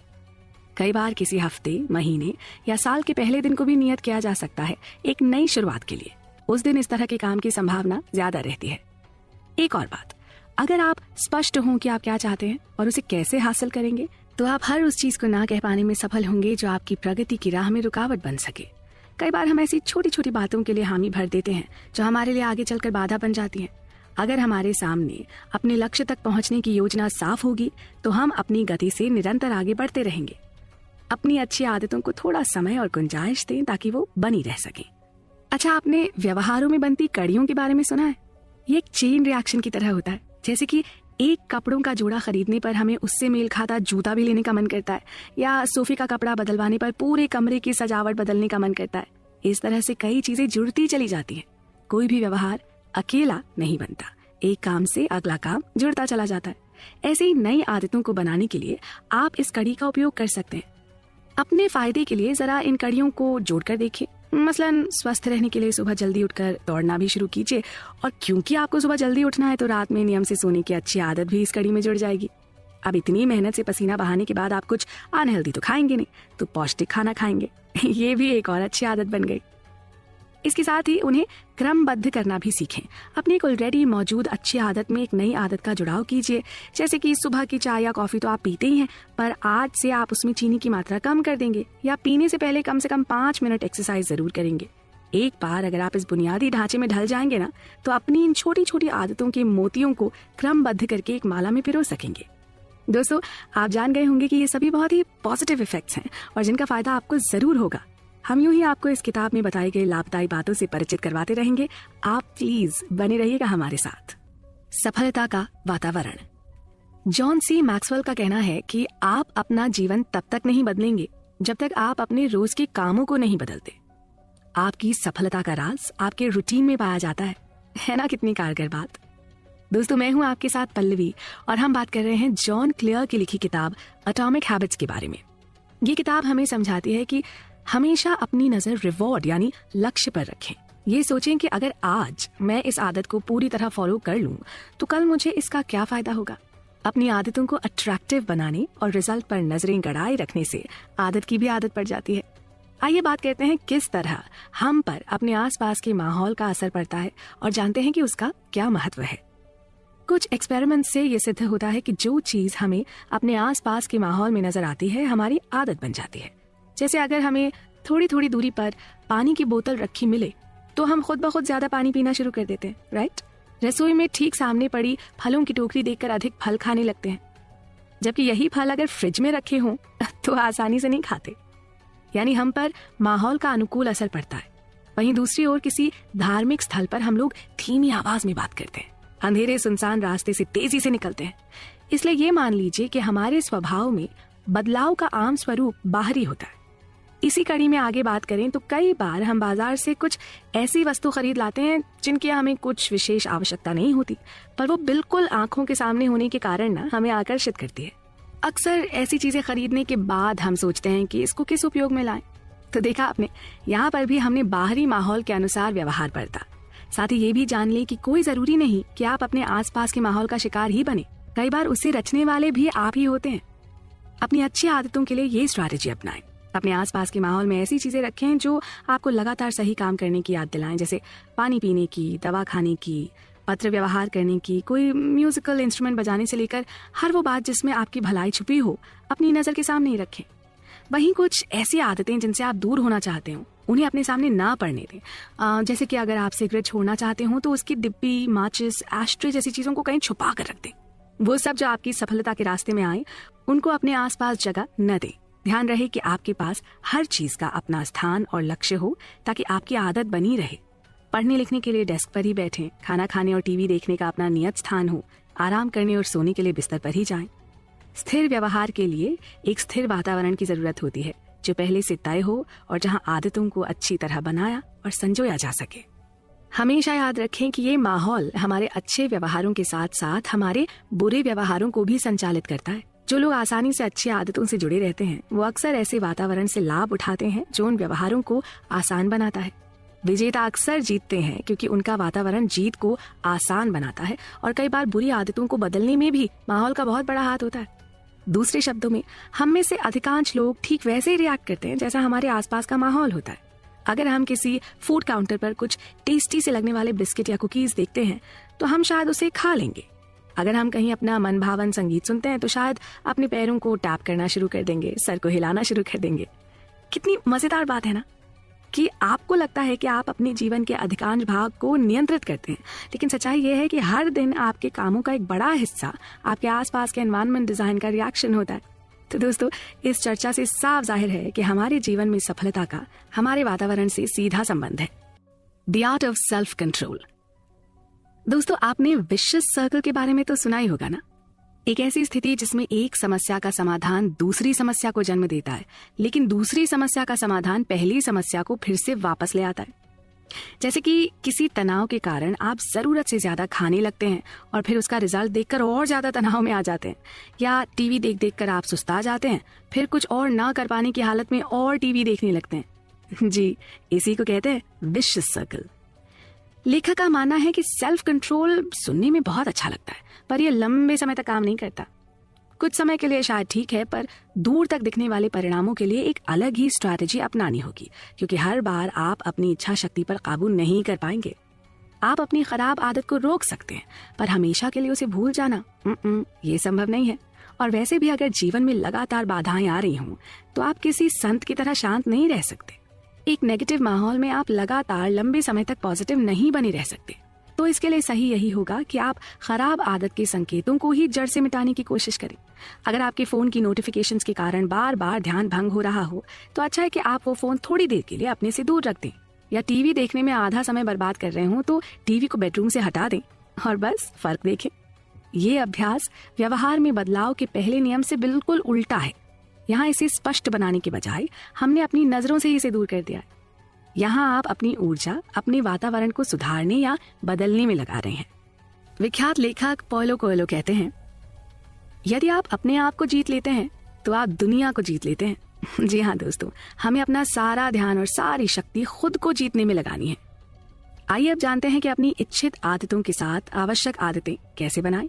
कई बार किसी हफ्ते, महीने या साल के पहले दिन को भी नियत किया जा सकता है एक नई शुरुआत के लिए। उस दिन इस तरह के काम की संभावना ज्यादा रहती है। एक और बात, अगर आप स्पष्ट हों कि आप क्या चाहते हैं और उसे कैसे हासिल करेंगे, तो आप हर उस चीज को ना कह पाने में सफल होंगे जो आपकी प्रगति की राह में रुकावट बन सके। कई बार हम ऐसी छोटी छोटी बातों के लिए हामी भर देते हैं जो हमारे लिए आगे चलकर बाधा बन जाती हैं। अगर हमारे सामने अपने लक्ष्य तक पहुंचने की योजना साफ होगी तो हम अपनी गति से निरंतर आगे बढ़ते रहेंगे। अपनी अच्छी आदतों को थोड़ा समय और गुंजाइश दें ताकि वो बनी रह सके। अच्छा, आपने व्यवहारों में बनती कड़ियों के बारे में सुना है? ये एक चेन रिएक्शन की तरह होता है। जैसे कि एक कपड़ों का जोड़ा खरीदने पर हमें उससे मेल खाता जूता भी लेने का मन करता है, या सोफे का कपड़ा बदलवाने पर पूरे कमरे की सजावट बदलने का मन करता है। इस तरह से कई चीजें जुड़ती चली जाती हैं। कोई भी व्यवहार अकेला नहीं बनता, एक काम से अगला काम जुड़ता चला जाता है। ऐसे ही नई आदतों को बनाने के लिए आप इस कड़ी का उपयोग कर सकते हैं। अपने फायदे के लिए जरा इन कड़ियों को जोड़कर देखिए। मसलन स्वस्थ रहने के लिए सुबह जल्दी उठकर दौड़ना भी शुरू कीजिए, और क्योंकि आपको सुबह जल्दी उठना है तो रात में नियम से सोने की अच्छी आदत भी इस कड़ी में जुड़ जाएगी। अब इतनी मेहनत से पसीना बहाने के बाद आप कुछ अनहेल्दी तो खाएंगे नहीं, तो पौष्टिक खाना खाएंगे। ये भी एक और अच्छी आदत बन गई। इसके साथ ही उन्हें क्रमबद्ध करना भी सीखें। अपनी एक ऑलरेडी मौजूद अच्छी आदत में एक नई आदत का जुड़ाव कीजिए। जैसे कि सुबह की चाय या कॉफी तो आप पीते ही हैं, पर आज से आप उसमें चीनी की मात्रा कम कर देंगे, या पीने से पहले कम 5 मिनट एक्सरसाइज जरूर करेंगे। एक बार अगर आप इस बुनियादी ढांचे में ढल जाएंगे ना, तो अपनी इन छोटी छोटी आदतों के मोतियों को क्रमबद्ध करके एक माला में पिरो सकेंगे। दोस्तों, आप जान गए होंगे कि ये सभी बहुत ही पॉजिटिव इफेक्ट्स हैं और जिनका फायदा आपको जरूर होगा। हम यूं ही आपको इस किताब में बताई गई लाभदायी बातों से परिचित करवाते रहेंगे। आप प्लीज बने रहिएगा हमारे साथ। सफलता का वातावरण। जॉन सी मैक्सवेल का कहना है कि आप अपना जीवन तब तक नहीं बदलेंगे जब तक आप अपने रोज के कामों को नहीं बदलते। आपकी सफलता का राज आपके रूटीन में पाया जाता है ना? कितनी कारगर बात। दोस्तों, मैं हूं आपके साथ पल्लवी और हम बात कर रहे हैं जॉन क्लेयर की लिखी किताब एटॉमिक हैबिट्स के बारे में। ये किताब हमें समझाती है कि हमेशा अपनी नजर रिवॉर्ड यानी लक्ष्य पर रखें। ये सोचें कि अगर आज मैं इस आदत को पूरी तरह फॉलो कर लूं तो कल मुझे इसका क्या फायदा होगा। अपनी आदतों को अट्रैक्टिव बनाने और रिजल्ट पर नजरें गड़ाए रखने से आदत की भी आदत पड़ जाती है। आइए बात करते हैं किस तरह हम पर अपने आसपास के माहौल का असर पड़ता है और जानते हैं कि उसका क्या महत्व है। कुछ एक्सपेरिमेंट से ये सिद्ध होता है कि जो चीज हमें अपने आसपास के माहौल में नजर आती है हमारी आदत बन जाती है। जैसे अगर हमें थोड़ी थोड़ी दूरी पर पानी की बोतल रखी मिले तो हम खुद ब खुद ज्यादा पानी पीना शुरू कर देते हैं, राइट? रसोई में ठीक सामने पड़ी फलों की टोकरी देखकर अधिक फल खाने लगते हैं, जबकि यही फल अगर फ्रिज में रखे हों तो आसानी से नहीं खाते। यानी हम पर माहौल का अनुकूल असर पड़ता है। वहीं दूसरी ओर किसी धार्मिक स्थल पर हम लोग धीमी आवाज में बात करते हैं, अंधेरे सुनसान रास्ते से तेजी से निकलते हैं। इसलिए ये मान लीजिए कि हमारे स्वभाव में बदलाव का आम स्वरूप बाहरी होता है। इसी कड़ी में आगे बात करें तो कई बार हम बाजार से कुछ ऐसी वस्तु खरीद लाते हैं जिनकी हमें कुछ विशेष आवश्यकता नहीं होती, पर वो बिल्कुल आंखों के सामने होने के कारण ना हमें आकर्षित करती है। अक्सर ऐसी चीजें खरीदने के बाद हम सोचते हैं कि इसको किस उपयोग में लाएं। तो देखा आपने, यहाँ पर भी हमने बाहरी माहौल के अनुसार व्यवहार बरता। साथ ही ये भी जान लें कि कोई जरूरी नहीं कि आप अपने आसपास के माहौल का शिकार ही बने। कई बार उसे रचने वाले भी आप ही होते हैं। अपनी अच्छी आदतों के लिए ये स्ट्रैटेजी अपनाएं। अपने आसपास के माहौल में ऐसी चीजें रखें जो आपको लगातार सही काम करने की याद दिलाएं, जैसे पानी पीने की, दवा खाने की, पत्र व्यवहार करने की, कोई म्यूजिकल इंस्ट्रूमेंट बजाने से लेकर हर वो बात जिसमें आपकी भलाई छुपी हो अपनी नजर के सामने ही रखें। वहीं कुछ ऐसी आदतें जिनसे आप दूर होना चाहते हो उन्हें अपने सामने ना पड़ने दें। जैसे कि अगर आप सिगरेट छोड़ना चाहते हो तो उसकी डिब्बी, माचिस, एस्ट्रे जैसी चीजों को कहीं छुपा कर रख दें। वो सब जो आपकी सफलता के रास्ते में आए उनको अपने आसपास जगह न दें। ध्यान रहे कि आपके पास हर चीज का अपना स्थान और लक्ष्य हो ताकि आपकी आदत बनी रहे। पढ़ने लिखने के लिए डेस्क पर ही बैठें, खाना खाने और टीवी देखने का अपना नियत स्थान हो, आराम करने और सोने के लिए बिस्तर पर ही जाएं। स्थिर व्यवहार के लिए एक स्थिर वातावरण की जरूरत होती है जो पहले से तय हो और जहां आदतों को अच्छी तरह बनाया और संजोया जा सके। हमेशा याद रखें कि ये माहौल हमारे अच्छे व्यवहारों के साथ साथ हमारे बुरे व्यवहारों को भी संचालित करता है। जो लोग आसानी से अच्छी आदतों से जुड़े रहते हैं वो अक्सर ऐसे वातावरण से लाभ उठाते हैं जो उन व्यवहारों को आसान बनाता है। विजेता अक्सर जीतते हैं क्योंकि उनका वातावरण जीत को आसान बनाता है और कई बार बुरी आदतों को बदलने में भी माहौल का बहुत बड़ा हाथ होता है। दूसरे शब्दों में, हम में से अधिकांश लोग ठीक वैसे ही रिएक्ट करते हैं जैसा हमारे आसपास का माहौल होता है। अगर हम किसी फूड काउंटर पर कुछ टेस्टी से लगने वाले बिस्किट या कुकीज देखते हैं तो हम शायद उसे खा लेंगे। अगर हम कहीं अपना मनभावन संगीत सुनते हैं तो शायद अपने पैरों को टैप करना शुरू कर देंगे, सर को हिलाना शुरू कर देंगे। कितनी मजेदार बात है ना कि आपको लगता है कि आप अपने जीवन के अधिकांश भाग को नियंत्रित करते हैं, लेकिन सच्चाई ये है कि हर दिन आपके कामों का एक बड़ा हिस्सा आपके आसपास के एनवायरनमेंट डिजाइन का रिएक्शन होता है। तो दोस्तों, इस चर्चा से साफ जाहिर है कि हमारे जीवन में सफलता का हमारे वातावरण से सीधा संबंध है। The art of self control. दोस्तों, आपने विशियस सर्कल के बारे में तो सुना ही होगा ना। एक ऐसी स्थिति जिसमें एक समस्या का समाधान दूसरी समस्या को जन्म देता है, लेकिन दूसरी समस्या का समाधान पहली समस्या को फिर से वापस ले आता है। जैसे कि किसी तनाव के कारण आप जरूरत से ज्यादा खाने लगते हैं और फिर उसका रिजल्ट देखकर और ज्यादा तनाव में आ जाते हैं, या टीवी देख देख कर आप सुस्ता जाते हैं, फिर कुछ और ना कर पाने की हालत में और टीवी देखने लगते हैं। जी, इसी को कहते हैं विशियस सर्कल। लेखक का मानना है कि सेल्फ कंट्रोल सुनने में बहुत अच्छा लगता है, पर यह लंबे समय तक काम नहीं करता। कुछ समय के लिए शायद ठीक है, पर दूर तक दिखने वाले परिणामों के लिए एक अलग ही स्ट्रैटेजी अपनानी होगी, क्योंकि हर बार आप अपनी इच्छा शक्ति पर काबू नहीं कर पाएंगे। आप अपनी खराब आदत को रोक सकते हैं, पर हमेशा के लिए उसे भूल जाना ये संभव नहीं है। और वैसे भी अगर जीवन में लगातार बाधाएं आ रही हों तो आप किसी संत की तरह शांत नहीं रह सकते। एक नेगेटिव माहौल में आप लगातार लंबे समय तक पॉजिटिव नहीं बने रह सकते। तो इसके लिए सही यही होगा कि आप खराब आदत के संकेतों को ही जड़ से मिटाने की कोशिश करें। अगर आपके फोन की नोटिफिकेशंस के कारण बार बार ध्यान भंग हो रहा हो तो अच्छा है कि आप वो फोन थोड़ी देर के लिए अपने से दूर रख दें, या टीवी देखने में आधा समय बर्बाद कर रहे हो तो टीवी को बेडरूम से हटा दें और बस फर्क देखें। ये अभ्यास व्यवहार में बदलाव के पहले नियम से बिल्कुल उल्टा है। यहाँ इसे स्पष्ट बनाने के बजाय हमने अपनी नजरों से इसे दूर कर दिया है। यहाँ आप अपनी ऊर्जा अपने वातावरण को सुधारने या बदलने में लगा रहे हैं। विख्यात लेखक पॉलो कोएल्हो कहते हैं, यदि आप अपने आप को जीत लेते हैं तो आप दुनिया को जीत लेते हैं। जी हाँ दोस्तों, हमें अपना सारा ध्यान और सारी शक्ति खुद को जीतने में लगानी है। आइए अब जानते हैं कि अपनी इच्छित आदतों के साथ आवश्यक आदतें कैसे बनाएं।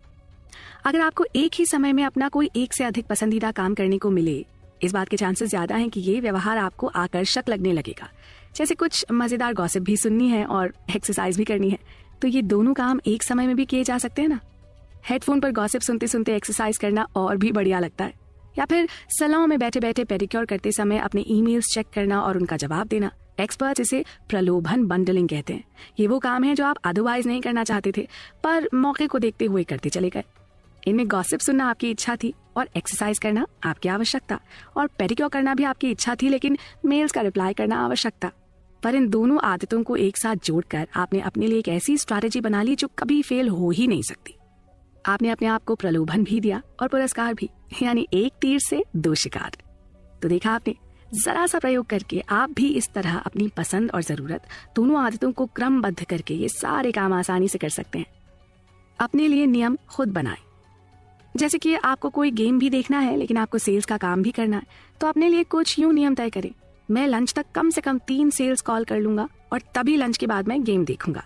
अगर आपको एक ही समय में अपना कोई एक से अधिक पसंदीदा काम करने को मिले, इस बात के चांसेस ज्यादा हैं कि ये व्यवहार आपको आकर्षक लगने लगेगा। जैसे कुछ मजेदार गॉसिप भी सुननी है और एक्सरसाइज भी करनी है, तो ये दोनों काम एक समय में भी किए जा सकते हैं ना। हेडफोन पर गॉसिप सुनते सुनते एक्सरसाइज करना और भी बढ़िया लगता है, या फिर सैलून में बैठे बैठे पेडिक्योर करते समय अपने ईमेल्स चेक करना और उनका जवाब देना। एक्सपर्ट्स इसे प्रलोभन बंडलिंग कहते हैं। ये वो काम है जो आप अदरवाइज नहीं करना चाहते थे पर मौके को देखते हुए करते चले गए। इनमें गॉसिप सुनना आपकी इच्छा थी और एक्सरसाइज करना आपकी आवश्यकता, और पेडिक्योर करना भी आपकी इच्छा थी लेकिन मेल्स का रिप्लाई करना आवश्यकता। पर इन दोनों आदतों को एक साथ जोड़कर आपने अपने लिए एक ऐसी स्ट्रैटेजी बना ली जो कभी फेल हो ही नहीं सकती। आपने अपने आप को प्रलोभन भी दिया और पुरस्कार भी, यानी एक तीर से दो शिकार। तो देखा आपने, जरा सा प्रयोग करके आप भी इस तरह अपनी पसंद और जरूरत दोनों आदतों को क्रमबद्ध करके ये सारे काम आसानी से कर सकते हैं। अपने लिए नियम खुद बनाएं। जैसे कि आपको कोई गेम भी देखना है लेकिन आपको सेल्स का काम भी करना है, तो अपने लिए कुछ यूं नियम तय करें। मैं लंच तक कम से कम 3 सेल्स कॉल कर लूंगा और तभी लंच के बाद मैं गेम देखूंगा।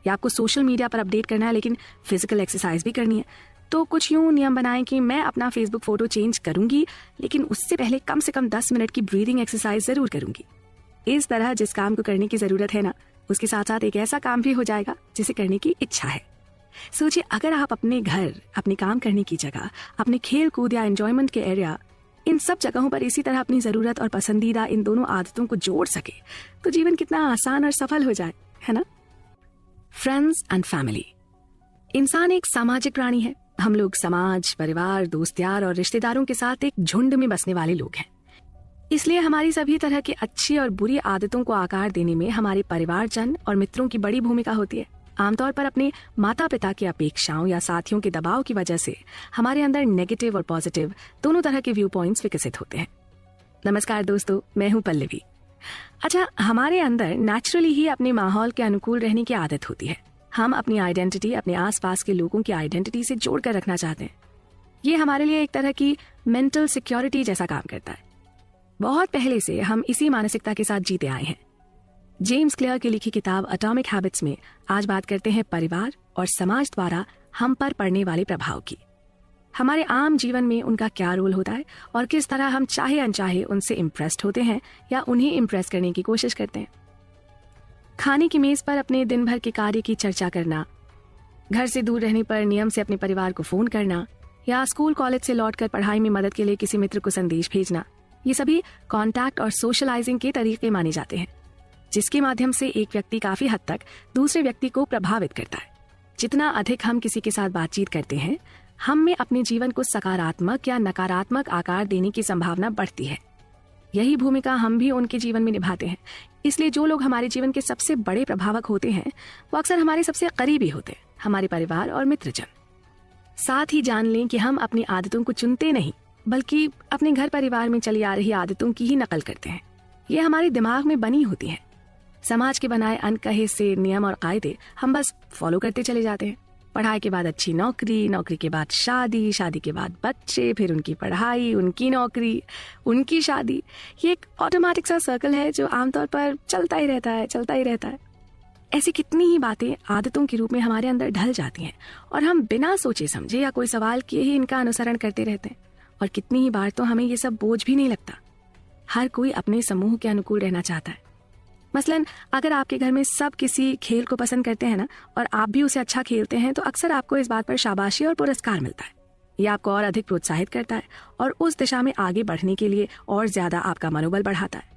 या आपको सोशल मीडिया पर अपडेट करना है लेकिन फिजिकल एक्सरसाइज भी करनी है, तो कुछ यूं नियम बनाएं कि मैं अपना फेसबुक फोटो चेंज करूंगी लेकिन उससे पहले कम से कम 10 मिनट की ब्रीदिंग एक्सरसाइज जरूर करूंगी। इस तरह जिस काम को करने की जरूरत है ना, उसके साथ साथ एक ऐसा काम भी हो जाएगा जिसे करने की इच्छा है। सोचिए, अगर आप अपने घर, अपने काम करने की जगह, अपने खेल कूद या एंजॉयमेंट के एरिया, इन सब जगहों पर इसी तरह अपनी जरूरत और पसंदीदा इन दोनों आदतों को जोड़ सके तो जीवन कितना आसान और सफल हो जाए, है ना। Friends and family. इंसान एक सामाजिक प्राणी है। हम लोग समाज, परिवार, दोस्त यार और रिश्तेदारों के साथ एक झुंड में बसने वाले लोग हैं। इसलिए हमारी सभी तरह की अच्छी और बुरी आदतों को आकार देने में हमारे परिवारजन और मित्रों की बड़ी भूमिका होती है। आमतौर पर अपने माता पिता की अपेक्षाओं या साथियों के दबाव की वजह से हमारे अंदर नेगेटिव और पॉजिटिव दोनों तरह के व्यू पॉइंट्स विकसित होते हैं। नमस्कार दोस्तों, मैं हूं पल्लवी। अच्छा, हमारे अंदर नेचुरली ही अपने माहौल के अनुकूल रहने की आदत होती है। हम अपनी आइडेंटिटी अपने आसपास के लोगों की आइडेंटिटी से जोड़कर रखना चाहते हैं। ये हमारे लिए एक तरह की मेंटल सिक्योरिटी जैसा काम करता है। बहुत पहले से हम इसी मानसिकता के साथ जीते आए हैं। जेम्स क्लियर की लिखी किताब एटॉमिक हैबिट्स में आज बात करते हैं परिवार और समाज द्वारा हम पर पड़ने वाले प्रभाव की। हमारे आम जीवन में उनका क्या रोल होता है और किस तरह हम चाहे अनचाहे उनसे इम्प्रेस्ड होते हैं या उन्हें इम्प्रेस करने की कोशिश करते हैं। खाने की मेज पर अपने दिन भर के कार्य की चर्चा करना, घर से दूर रहने पर नियम से अपने परिवार को फोन करना, या स्कूल कॉलेज से लौटकर पढ़ाई में मदद के लिए किसी मित्र को संदेश भेजना, ये सभी कॉन्टैक्ट और सोशलाइजिंग के तरीके माने जाते हैं, जिसके माध्यम से एक व्यक्ति काफी हद तक दूसरे व्यक्ति को प्रभावित करता है। जितना अधिक हम किसी के साथ बातचीत करते हैं, हम में अपने जीवन को सकारात्मक या नकारात्मक आकार देने की संभावना बढ़ती है। यही भूमिका हम भी उनके जीवन में निभाते हैं। इसलिए जो लोग हमारे जीवन के सबसे बड़े प्रभावक होते हैं वो अक्सर हमारे सबसे करीबी होते हैं, हमारे परिवार और मित्रजन। साथ ही जान लें कि हम अपनी आदतों को चुनते नहीं बल्कि अपने घर परिवार में चली आ रही आदतों की ही नकल करते हैं। ये हमारे दिमाग में बनी होती है। समाज के बनाए अनकहे से नियम और कायदे हम बस फॉलो करते चले जाते हैं। पढ़ाई के बाद अच्छी नौकरी, नौकरी के बाद शादी, शादी के बाद बच्चे, फिर उनकी पढ़ाई, उनकी नौकरी, उनकी शादी। ये एक ऑटोमेटिक सा सर्कल है जो आमतौर पर चलता ही रहता है। ऐसी कितनी ही बातें आदतों के रूप में हमारे अंदर ढल जाती हैं और हम बिना सोचे समझे या कोई सवाल किए ही इनका अनुसरण करते रहते हैं। और कितनी ही बार तो हमें ये सब बोझ भी नहीं लगता। हर कोई अपने समूह के अनुकूल रहना चाहता है। मसलन अगर आपके घर में सब किसी खेल को पसंद करते हैं ना, और आप भी उसे अच्छा खेलते हैं, तो अक्सर आपको इस बात पर शाबाशी और पुरस्कार मिलता है। ये आपको और अधिक प्रोत्साहित करता है और उस दिशा में आगे बढ़ने के लिए और ज्यादा आपका मनोबल बढ़ाता है।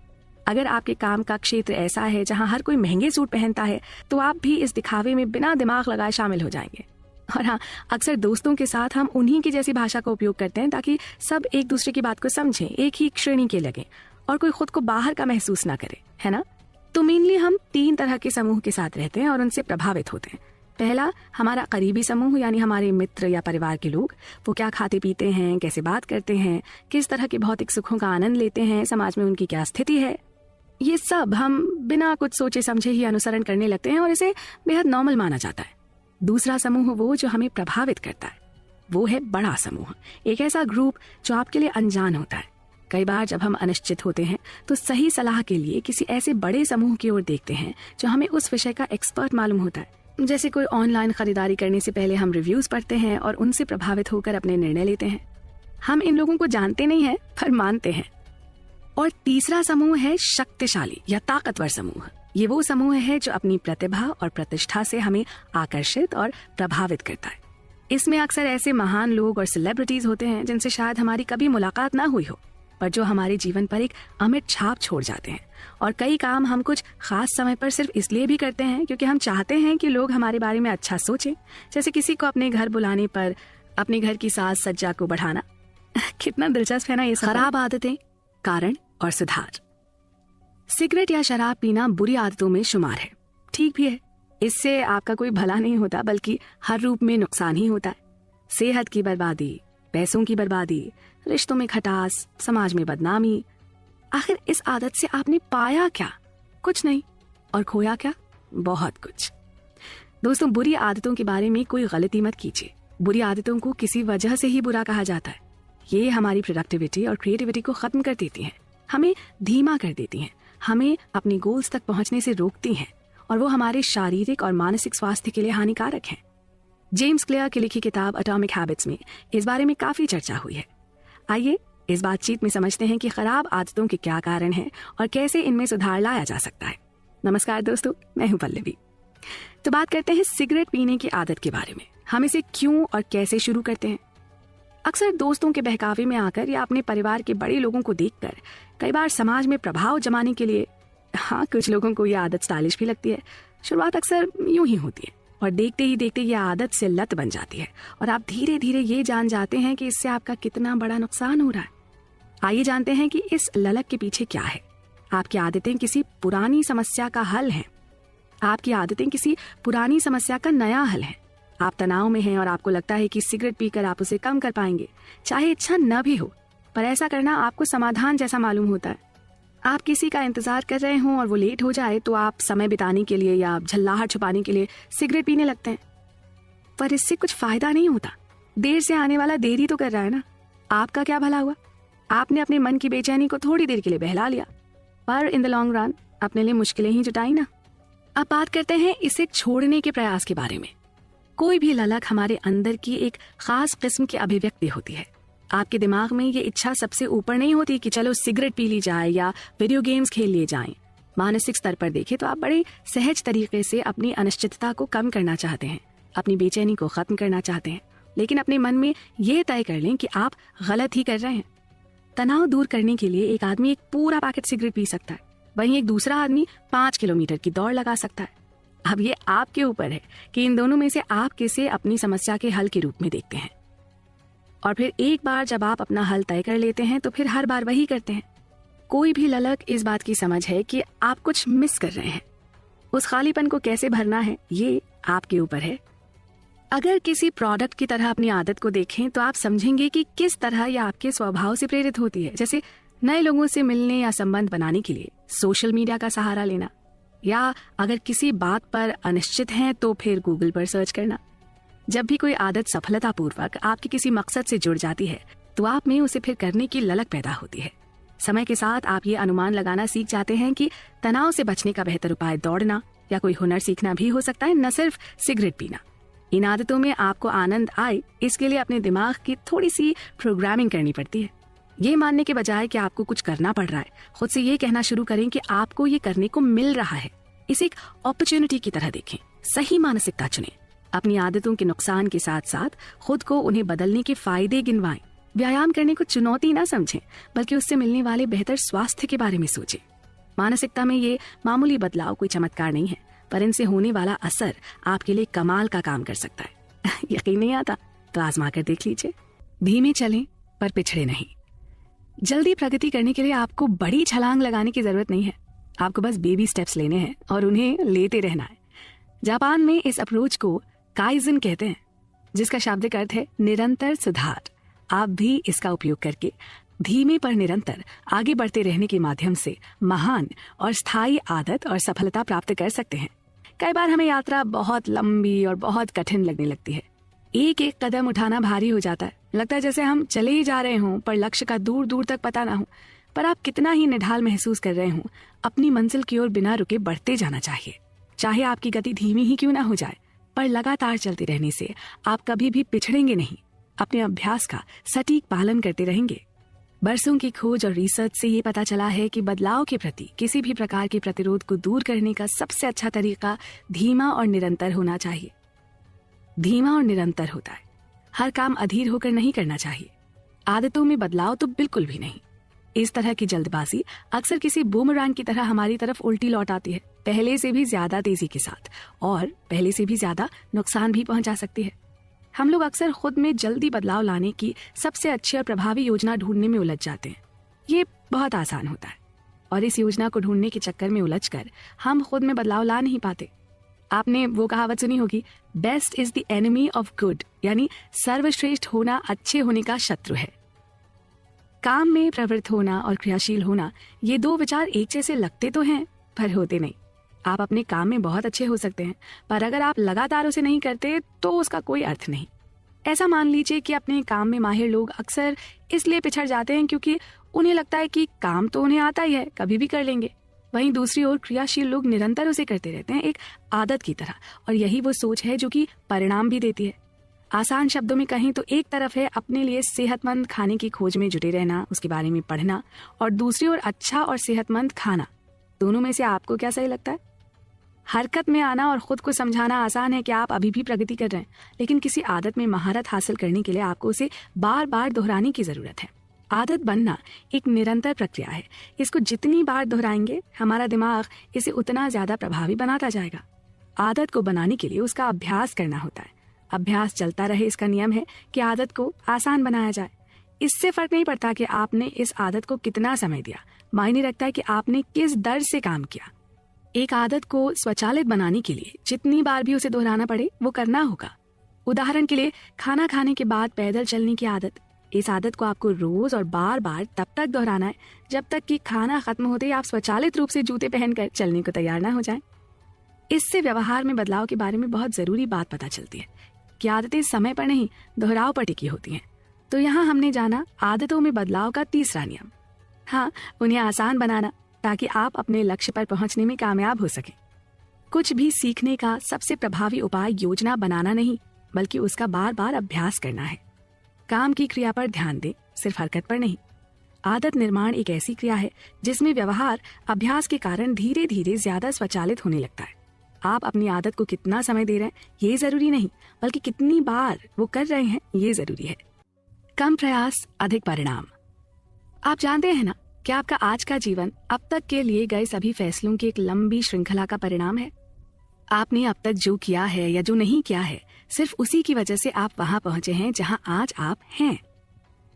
अगर आपके काम का क्षेत्र ऐसा है जहां हर कोई महंगे सूट पहनता है, तो आप भी इस दिखावे में बिना दिमाग लगाए शामिल हो जाएंगे। और हाँ, अक्सर दोस्तों के साथ हम उन्हीं की जैसी भाषा का उपयोग करते हैं ताकि सब एक दूसरे की बात को समझें, एक ही श्रेणी के लगे और कोई खुद को बाहर का महसूस ना करे, है ना। तो मेनली हम 3 तरह के समूह के साथ रहते हैं और उनसे प्रभावित होते हैं। पहला, हमारा करीबी समूह, यानी हमारे मित्र या परिवार के लोग। वो क्या खाते पीते हैं, कैसे बात करते हैं, किस तरह के भौतिक सुखों का आनंद लेते हैं, समाज में उनकी क्या स्थिति है, ये सब हम बिना कुछ सोचे समझे ही अनुसरण करने लगते हैं और इसे बेहद नॉर्मल माना जाता है। दूसरा समूह वो जो हमें प्रभावित करता है, वो है बड़ा समूह, एक ऐसा ग्रुप जो आपके लिए अनजान होता है। कई बार जब हम अनिश्चित होते हैं तो सही सलाह के लिए किसी ऐसे बड़े समूह की ओर देखते हैं जो हमें उस विषय का एक्सपर्ट मालूम होता है। जैसे कोई ऑनलाइन खरीदारी करने से पहले हम रिव्यूज पढ़ते हैं और उनसे प्रभावित होकर अपने निर्णय लेते हैं। हम इन लोगों को जानते नहीं हैं पर मानते हैं। और तीसरा समूह है शक्तिशाली या ताकतवर समूह। ये वो समूह है जो अपनी प्रतिभा और प्रतिष्ठा से हमें आकर्षित और प्रभावित करता है। इसमें अक्सर ऐसे महान लोग और सेलिब्रिटीज होते हैं जिनसे शायद हमारी कभी मुलाकात ना हुई हो, पर जो हमारे जीवन पर एक अमिट छाप छोड़ जाते हैं। और कई काम हम कुछ खास समय पर सिर्फ इसलिए भी करते हैं क्योंकि हम चाहते हैं कि लोग हमारे बारे में अच्छा सोचें। जैसे किसी को अपने घर बुलाने पर अपने घर की साज सज्जा को बढ़ाना। कितना दिलचस्प है ना ये। खराब आदतें, कारण और सुधार। सिगरेट या शराब पीना बुरी आदतों में शुमार है। ठीक भी है, इससे आपका कोई भला नहीं होता बल्कि हर रूप में नुकसान ही होता है। सेहत की बर्बादी, पैसों की बर्बादी, रिश्तों में खटास, समाज में बदनामी। आखिर इस आदत से आपने पाया क्या? कुछ नहीं। और खोया क्या? बहुत कुछ। दोस्तों, बुरी आदतों के बारे में कोई गलती मत कीजिए। बुरी आदतों को किसी वजह से ही बुरा कहा जाता है। ये हमारी प्रोडक्टिविटी और क्रिएटिविटी को खत्म कर देती हैं, हमें धीमा कर देती हैं, हमें अपने गोल्स तक पहुंचने से रोकती हैं और वो हमारे शारीरिक और मानसिक स्वास्थ्य के लिए हानिकारक हैं। जेम्स क्लियर की लिखी किताब एटॉमिक हैबिट्स में इस बारे में काफी चर्चा हुई है। आइए इस बातचीत में समझते हैं कि खराब आदतों के क्या कारण हैं और कैसे इनमें सुधार लाया जा सकता है। नमस्कार दोस्तों, मैं हूं पल्लवी। तो बात करते हैं सिगरेट पीने की आदत के बारे में। हम इसे क्यों और कैसे शुरू करते हैं? अक्सर दोस्तों के बहकावे में आकर या अपने परिवार के बड़े लोगों को देखकर, कई बार समाज में प्रभाव जमाने के लिए, हाँ, कुछ लोगों को यह आदत स्टाइलिश भी लगती है। शुरुआत अक्सर यूं ही होती है और देखते ही देखते ये आदत से लत बन जाती है और आप धीरे धीरे ये जान जाते हैं कि इससे आपका कितना बड़ा नुकसान हो रहा है। आइए जानते हैं कि इस ललक के पीछे क्या है। आपकी आदतें किसी पुरानी समस्या का हल हैं। आपकी आदतें किसी पुरानी समस्या का नया हल है। आप तनाव में हैं और आपको लगता है कि सिगरेट पीकर आप उसे कम कर पाएंगे, चाहे इच्छा न भी हो, पर ऐसा करना आपको समाधान जैसा मालूम होता है। आप किसी का इंतजार कर रहे हों और वो लेट हो जाए तो आप समय बिताने के लिए या झल्लाहट छुपाने के लिए सिगरेट पीने लगते हैं, पर इससे कुछ फायदा नहीं होता। देर से आने वाला देरी तो कर रहा है ना। आपका क्या भला हुआ? आपने अपने मन की बेचैनी को थोड़ी देर के लिए बहला लिया, पर इन द लॉन्ग रन अपने लिए मुश्किलें ही जुटाई ना। अब बात करते हैं इसे छोड़ने के प्रयास के बारे में। कोई भी ललक हमारे अंदर की एक खास किस्म की अभिव्यक्ति होती है। आपके दिमाग में ये इच्छा सबसे ऊपर नहीं होती कि चलो सिगरेट पी ली जाए या वीडियो गेम्स खेल लिए जाएं। मानसिक स्तर पर देखें तो आप बड़े सहज तरीके से अपनी अनिश्चितता को कम करना चाहते हैं, अपनी बेचैनी को खत्म करना चाहते हैं, लेकिन अपने मन में ये तय कर लें कि आप गलत ही कर रहे हैं। तनाव दूर करने के लिए एक आदमी एक पूरा पैकेट सिगरेट पी सकता है, वहीं एक दूसरा आदमी 5 किलोमीटर की दौड़ लगा सकता है। अब ये आपके ऊपर है कि इन दोनों में से आप किसे अपनी समस्या के हल के रूप में देखते हैं। और फिर एक बार जब आप अपना हल तय कर लेते हैं तो फिर हर बार वही करते हैं। कोई भी ललक इस बात की समझ है कि आप कुछ मिस कर रहे हैं। उस खालीपन को कैसे भरना है ये आपके ऊपर है। अगर किसी प्रोडक्ट की तरह अपनी आदत को देखें तो आप समझेंगे कि किस तरह यह आपके स्वभाव से प्रेरित होती है। जैसे नए लोगों से मिलने या संबंध बनाने के लिए सोशल मीडिया का सहारा लेना, या अगर किसी बात पर अनिश्चित हैं तो फिर गूगल पर सर्च करना। जब भी कोई आदत सफलतापूर्वक आपके किसी मकसद से जुड़ जाती है तो आप में उसे फिर करने की ललक पैदा होती है। समय के साथ आप ये अनुमान लगाना सीख जाते हैं कि तनाव से बचने का बेहतर उपाय दौड़ना या कोई हुनर सीखना भी हो सकता है, न सिर्फ सिगरेट पीना। इन आदतों में आपको आनंद आए इसके लिए अपने दिमाग की थोड़ी सी प्रोग्रामिंग करनी पड़ती है। ये मानने के बजाय कि आपको कुछ करना पड़ रहा है, खुद से ये कहना शुरू करें कि आपको ये करने को मिल रहा है। इसे एक अपॉर्चुनिटी की तरह देखें। सही मानसिकता चुनें। अपनी आदतों के नुकसान के साथ साथ खुद को उन्हें बदलने के फायदे गिनवाएं। व्यायाम करने को चुनौती ना समझें, बल्कि उससे मिलने वाले बेहतर स्वास्थ्य के बारे में सोचें। मानसिकता में ये मामूली बदलाव कोई चमत्कार नहीं है, पर इनसे होने वाला असर आपके लिए कमाल का काम कर सकता है। यकीन नहीं आता तो आजमा कर देख लीजिए। धीमे चलें पर पिछड़े नहीं। जल्दी प्रगति करने के लिए आपको बड़ी छलांग लगाने की जरूरत नहीं है, आपको बस बेबी स्टेप्स लेने हैं और उन्हें लेते रहना है। जापान में इस अप्रोच को काइजन कहते हैं, जिसका शाब्दिक अर्थ है निरंतर सुधार। आप भी इसका उपयोग करके धीमे पर निरंतर आगे बढ़ते रहने के माध्यम से महान और स्थायी आदत और सफलता प्राप्त कर सकते हैं। कई बार हमें यात्रा बहुत लंबी और बहुत कठिन लगने लगती है। एक एक कदम उठाना भारी हो जाता है, लगता है जैसे हम चले ही जा रहे हों पर लक्ष्य का दूर दूर तक पता ना हो। पर आप कितना ही निढाल महसूस कर रहे हों, अपनी मंजिल की ओर बिना रुके बढ़ते जाना चाहिए। चाहे आपकी गति धीमी ही क्यों ना हो जाए, पर लगातार चलते रहने से आप कभी भी पिछड़ेंगे नहीं। अपने अभ्यास का सटीक पालन करते रहेंगे। बरसों की खोज और रिसर्च से ये पता चला है कि बदलाव के प्रति किसी भी प्रकार के प्रतिरोध को दूर करने का सबसे अच्छा तरीका धीमा और निरंतर होना चाहिए। धीमा और निरंतर होता है, हर काम अधीर होकर नहीं करना चाहिए। आदतों में बदलाव तो बिल्कुल भी नहीं। इस तरह की जल्दबाजी अक्सर किसी बूमरैंग की तरह हमारी तरफ उल्टी लौट आती है, पहले से भी ज्यादा तेजी के साथ, और पहले से भी ज्यादा नुकसान भी पहुंचा सकती है। हम लोग अक्सर खुद में जल्दी बदलाव लाने की सबसे अच्छी और प्रभावी योजना ढूंढने में उलझ जाते हैं। ये बहुत आसान होता है और इस योजना को ढूंढने के चक्कर में उलझकर हम खुद में बदलाव ला नहीं पाते। आपने वो कहावत सुनी होगी, best is the enemy of good, यानी सर्वश्रेष्ठ होना अच्छे होने का शत्रु है। काम में प्रवृत्त होना और क्रियाशील होना, ये दो विचार एक जैसे लगते तो हैं पर होते नहीं। आप अपने काम में बहुत अच्छे हो सकते हैं, पर अगर आप लगातार उसे नहीं करते तो उसका कोई अर्थ नहीं। ऐसा मान लीजिए कि अपने काम में माहिर लोग अक्सर इसलिए पिछड़ जाते हैं क्योंकि उन्हें लगता है कि काम तो उन्हें आता ही है, कभी भी कर लेंगे। वहीं दूसरी ओर क्रियाशील लोग निरंतर उसे करते रहते हैं, एक आदत की तरह, और यही वो सोच है जो कि परिणाम भी देती है। आसान शब्दों में कहें तो एक तरफ है अपने लिए सेहतमंद खाने की खोज में जुटे रहना, उसके बारे में पढ़ना, और दूसरी ओर अच्छा और सेहतमंद खाना। दोनों में से आपको क्या सही लगता है? हरकत में आना और खुद को समझाना आसान है कि आप अभी भी प्रगति कर रहे हैं, लेकिन किसी आदत में महारत हासिल करने के लिए आपको उसे बार बार दोहराने की जरूरत है। आदत बनना एक निरंतर प्रक्रिया है। इसको जितनी बार दोहराएंगे, हमारा दिमाग इसे उतना ज्यादा प्रभावी बनाता जाएगा। आदत को बनाने के लिए उसका अभ्यास करना होता है। अभ्यास चलता रहे, इसका नियम है कि आदत को आसान बनाया जाए। इससे फर्क नहीं पड़ता कि आपने इस आदत को कितना समय दिया, मायने रखता है कि आपने किस दर से काम किया। एक आदत को स्वचालित बनाने के लिए जितनी बार भी उसे दोहराना पड़े वो करना होगा। उदाहरण के लिए खाना खाने के बाद पैदल चलने की आदत, इस आदत को आपको रोज और बार बार तब तक दोहराना है जब तक कि खाना खत्म होते ही आप स्वचालित रूप से जूते पहनकर चलने को तैयार ना हो जाएं। इससे व्यवहार में बदलाव के बारे में बहुत जरूरी बात पता चलती है कि आदतें समय पर नहीं, दोहराव पर टिकी होती हैं। तो यहाँ हमने जाना आदतों में बदलाव का तीसरा नियम। हाँ, उन्हें आसान बनाना ताकि आप अपने लक्ष्य पर पहुंचने में कामयाब हो सके। कुछ भी सीखने का सबसे प्रभावी उपाय योजना बनाना नहीं, बल्कि उसका बार बार अभ्यास करना है। काम की क्रिया पर ध्यान दें, सिर्फ हरकत पर नहीं। आदत निर्माण एक ऐसी क्रिया है जिसमें व्यवहार अभ्यास के कारण धीरे धीरे ज्यादा स्वचालित होने लगता है। आप अपनी आदत को कितना समय दे रहे हैं ये जरूरी नहीं, बल्कि कितनी बार वो कर रहे हैं ये जरूरी है। कम प्रयास अधिक परिणाम। आप जानते हैं ना कि आपका आज का जीवन अब तक के लिए गए सभी फैसलों की एक लंबी श्रृंखला का परिणाम है। आपने अब तक जो किया है या जो नहीं किया है, सिर्फ उसी की वजह से आप वहां पहुंचे हैं जहां आज आप हैं।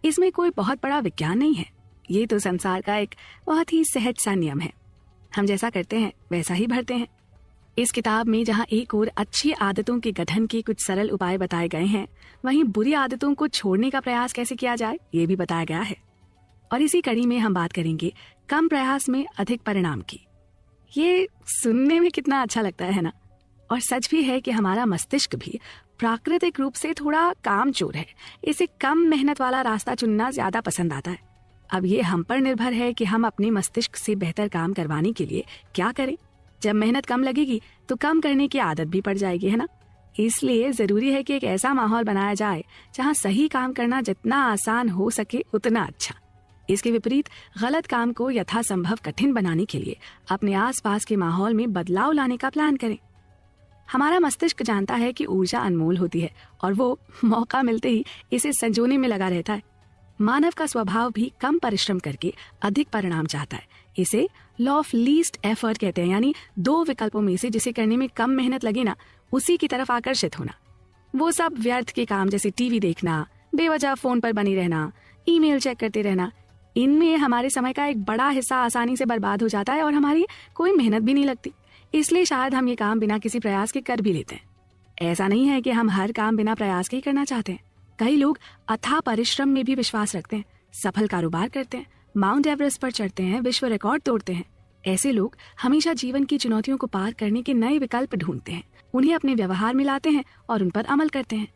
इसमें कोई बहुत बड़ा विज्ञान नहीं है, ये तो संसार का एक बहुत ही सहज सा नियम है। हम जैसा करते हैं वैसा ही भरते हैं। इस किताब में जहां एक ओर अच्छी आदतों के गठन के कुछ सरल उपाय बताए गए हैं, वहीं बुरी आदतों को छोड़ने का प्रयास कैसे किया जाए ये भी बताया गया है। और इसी कड़ी में हम बात करेंगे कम प्रयास में अधिक परिणाम की। ये सुनने में कितना अच्छा लगता है ना? और सच भी है कि हमारा मस्तिष्क भी प्राकृतिक रूप से थोड़ा कामचोर है। इसे कम मेहनत वाला रास्ता चुनना ज्यादा पसंद आता है। अब ये हम पर निर्भर है कि हम अपने मस्तिष्क से बेहतर काम करवाने के लिए क्या करें। जब मेहनत कम लगेगी तो कम करने की आदत भी पड़ जाएगी, है ना? इसलिए जरूरी है कि एक ऐसा माहौल बनाया जाए जहाँ सही काम करना जितना आसान हो सके उतना अच्छा। इसके विपरीत गलत काम को यथासंभव कठिन बनाने के लिए अपने आसपास के माहौल में बदलाव लाने का प्लान करें। हमारा मस्तिष्क जानता है कि ऊर्जा अनमोल होती है और वो मौका मिलते ही इसे संजोने में लगा रहता है। मानव का स्वभाव भी कम परिश्रम करके अधिक परिणाम चाहता है। इसे लॉ ऑफ लीस्ट एफर्ट कहते हैं, यानी 2 विकल्पों में से जिसे करने में कम मेहनत लगे ना, उसी की तरफ आकर्षित होना। वो सब व्यर्थ के काम जैसे टीवी देखना, बेवजह फोन पर बनी रहना, ईमेल चेक करते रहना, इनमें हमारे समय का एक बड़ा हिस्सा आसानी से बर्बाद हो जाता है और हमारी कोई मेहनत भी नहीं लगती। इसलिए शायद हम ये काम बिना किसी प्रयास के कर भी लेते हैं। ऐसा नहीं है कि हम हर काम बिना प्रयास के ही करना चाहते हैं। कई लोग अथाह परिश्रम में भी विश्वास रखते हैं, सफल कारोबार करते हैं, माउंट एवरेस्ट पर चढ़ते हैं, विश्व रिकॉर्ड तोड़ते हैं। ऐसे लोग हमेशा जीवन की चुनौतियों को पार करने के नए विकल्प ढूंढते हैं, उन्हें अपने व्यवहार में लाते हैं और उन पर अमल करते हैं।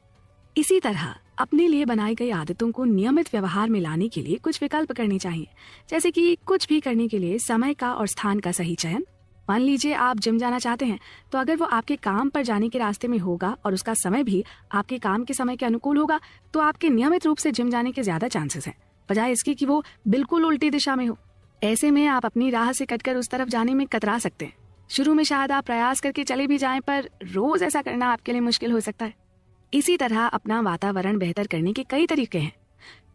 इसी तरह अपने लिए बनाई गई आदतों को नियमित व्यवहार में लाने के लिए कुछ विकल्प करने चाहिए, जैसे कि कुछ भी करने के लिए समय का और स्थान का सही चयन। मान लीजिए आप जिम जाना चाहते हैं, तो अगर वो आपके काम पर जाने के रास्ते में होगा और उसका समय भी आपके काम के समय के अनुकूल होगा, तो आपके नियमित रूप से जिम जाने के ज्यादा चांसेस हैं, बजाय इसके कि वो बिल्कुल उल्टी दिशा में हो। ऐसे में आप अपनी राह से कटकर उस तरफ जाने में कतरा सकते हैं। शुरू में शायद आप प्रयास करके चले भी जाएं, पर रोज ऐसा करना आपके लिए मुश्किल हो सकता है। इसी तरह अपना वातावरण बेहतर करने के कई तरीके हैं।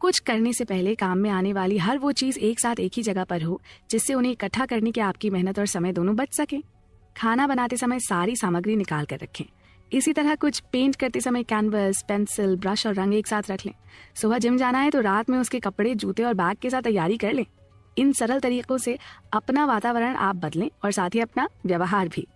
कुछ करने से पहले काम में आने वाली हर वो चीज एक साथ एक ही जगह पर हो, जिससे उन्हें इकट्ठा करने के आपकी मेहनत और समय दोनों बच सके। खाना बनाते समय सारी सामग्री निकाल कर रखें। इसी तरह कुछ पेंट करते समय कैनवस, पेंसिल, ब्रश और रंग एक साथ रख लें। सुबह जिम जाना है तो रात में उसके कपड़े, जूते और बैग के साथ तैयारी कर लें। इन सरल तरीकों से अपना वातावरण आप बदलें और साथ ही अपना व्यवहार भी।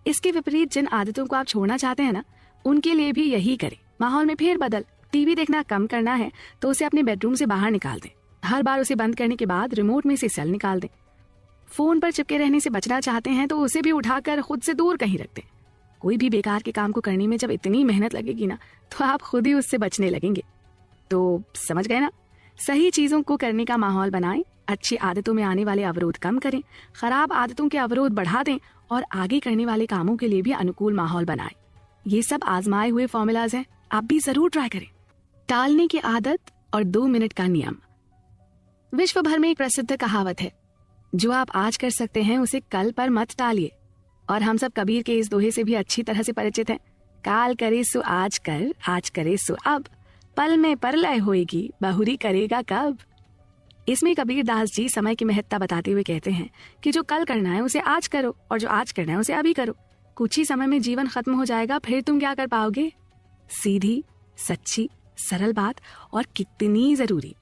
इसके विपरीत जिन आदतों को आप छोड़ना चाहते हैं ना, उनके लिए भी यही करें। माहौल में फेर बदल। टीवी देखना कम करना है तो उसे अपने बेडरूम से बाहर निकाल दें। हर बार उसे बंद करने के बाद रिमोट में से सेल निकाल दें। फोन पर चिपके रहने से बचना चाहते हैं तो उसे भी उठाकर खुद से दूर कहीं रख दें। कोई भी बेकार के काम को करने में जब इतनी मेहनत लगेगी ना, तो आप खुद ही उससे बचने लगेंगे। तो समझ गए ना? सही चीजों को करने का माहौल बनाएं, अच्छी आदतों में आने वाले अवरोध कम करें, खराब आदतों के अवरोध बढ़ा दें और आगे करने वाले कामों के लिए भी अनुकूल माहौल बनाएं। ये सब आजमाए हुए फॉर्मूलाज हैं, आप भी जरूर ट्राई करें। टालने की आदत और 2 मिनट का नियम। विश्व भर में एक प्रसिद्ध कहावत है, जो आप आज कर सकते हैं उसे कल पर मत टालिए। और हम सब कबीर के इस दोहे से भी अच्छी तरह से परिचित हैं। काल करे सो आज कर, आज करे सो अब, पल में परलय होएगी, बहुरी करेगा कब। इसमें कबीर दास जी समय की महत्ता बताते हुए कहते हैं कि जो कल करना है उसे आज करो और जो आज करना है उसे अभी करो। कुछ ही समय में जीवन खत्म हो जाएगा, फिर तुम क्या कर पाओगे? सीधी, सच्ची, सरल बात और कितनी जरूरी।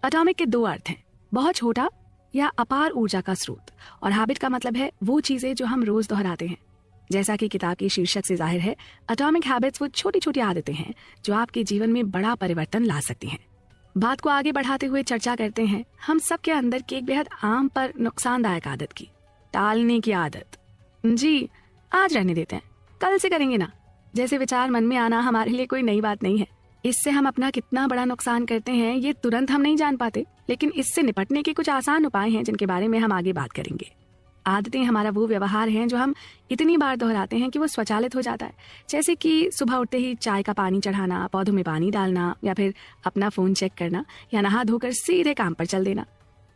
एटॉमिक के 2 अर्थ हैं, बहुत छोटा या अपार ऊर्जा का स्रोत, और हैबिट का मतलब है वो चीजें जो हम रोज दोहराते हैं। जैसा कि किताब के शीर्षक से जाहिर है, एटॉमिक हैबिट्स वो छोटी छोटी आदतें हैं जो आपके जीवन में बड़ा परिवर्तन ला सकती हैं। बात को आगे बढ़ाते हुए चर्चा करते हैं हम सबके अंदर की एक बेहद आम पर नुकसानदायक आदत की, टालने की आदत। जी, आज रहने देते हैं, कल से करेंगे ना, जैसे विचार मन में आना हमारे लिए कोई नई बात नहीं है। इससे हम अपना कितना बड़ा नुकसान करते हैं ये तुरंत हम नहीं जान पाते, लेकिन इससे निपटने के कुछ आसान उपाय हैं जिनके बारे में हम आगे बात करेंगे। आदतें हमारा वो व्यवहार है जो हम इतनी बार दोहराते हैं कि वो स्वचालित हो जाता है, जैसे कि सुबह उठते ही चाय का पानी चढ़ाना, पौधों में पानी डालना, या फिर अपना फोन चेक करना, या नहा धोकर सीधे काम पर चल देना।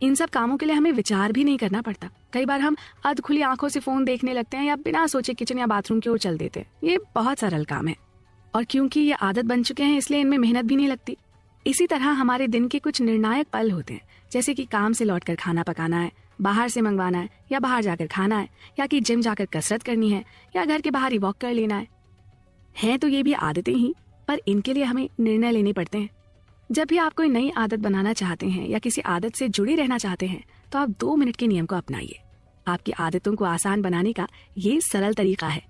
इन सब कामों के लिए हमें विचार भी नहीं करना पड़ता। कई बार हम अध खुली आंखों से फोन देखने लगते हैं या बिना सोचे किचन या बाथरूम की ओर चल देते हैं। ये बहुत सरल काम है और क्योंकि ये आदत बन चुके हैं इसलिए इनमें मेहनत भी नहीं लगती। इसी तरह हमारे दिन के कुछ निर्णायक पल होते हैं, जैसे कि काम से लौटकर खाना पकाना है, बाहर से मंगवाना है या बाहर जाकर खाना है, या कि जिम जाकर कसरत करनी है या घर के बाहर ही वॉक कर लेना है तो ये भी आदतें ही, पर इनके लिए हमें निर्णय लेने पड़ते हैं। जब भी आप कोई नई आदत बनाना चाहते हैं या किसी आदत से जुड़े रहना चाहते हैं तो आप 2 मिनट के नियम को अपनाइए। आपकी आदतों को आसान बनाने का ये सरल तरीका है।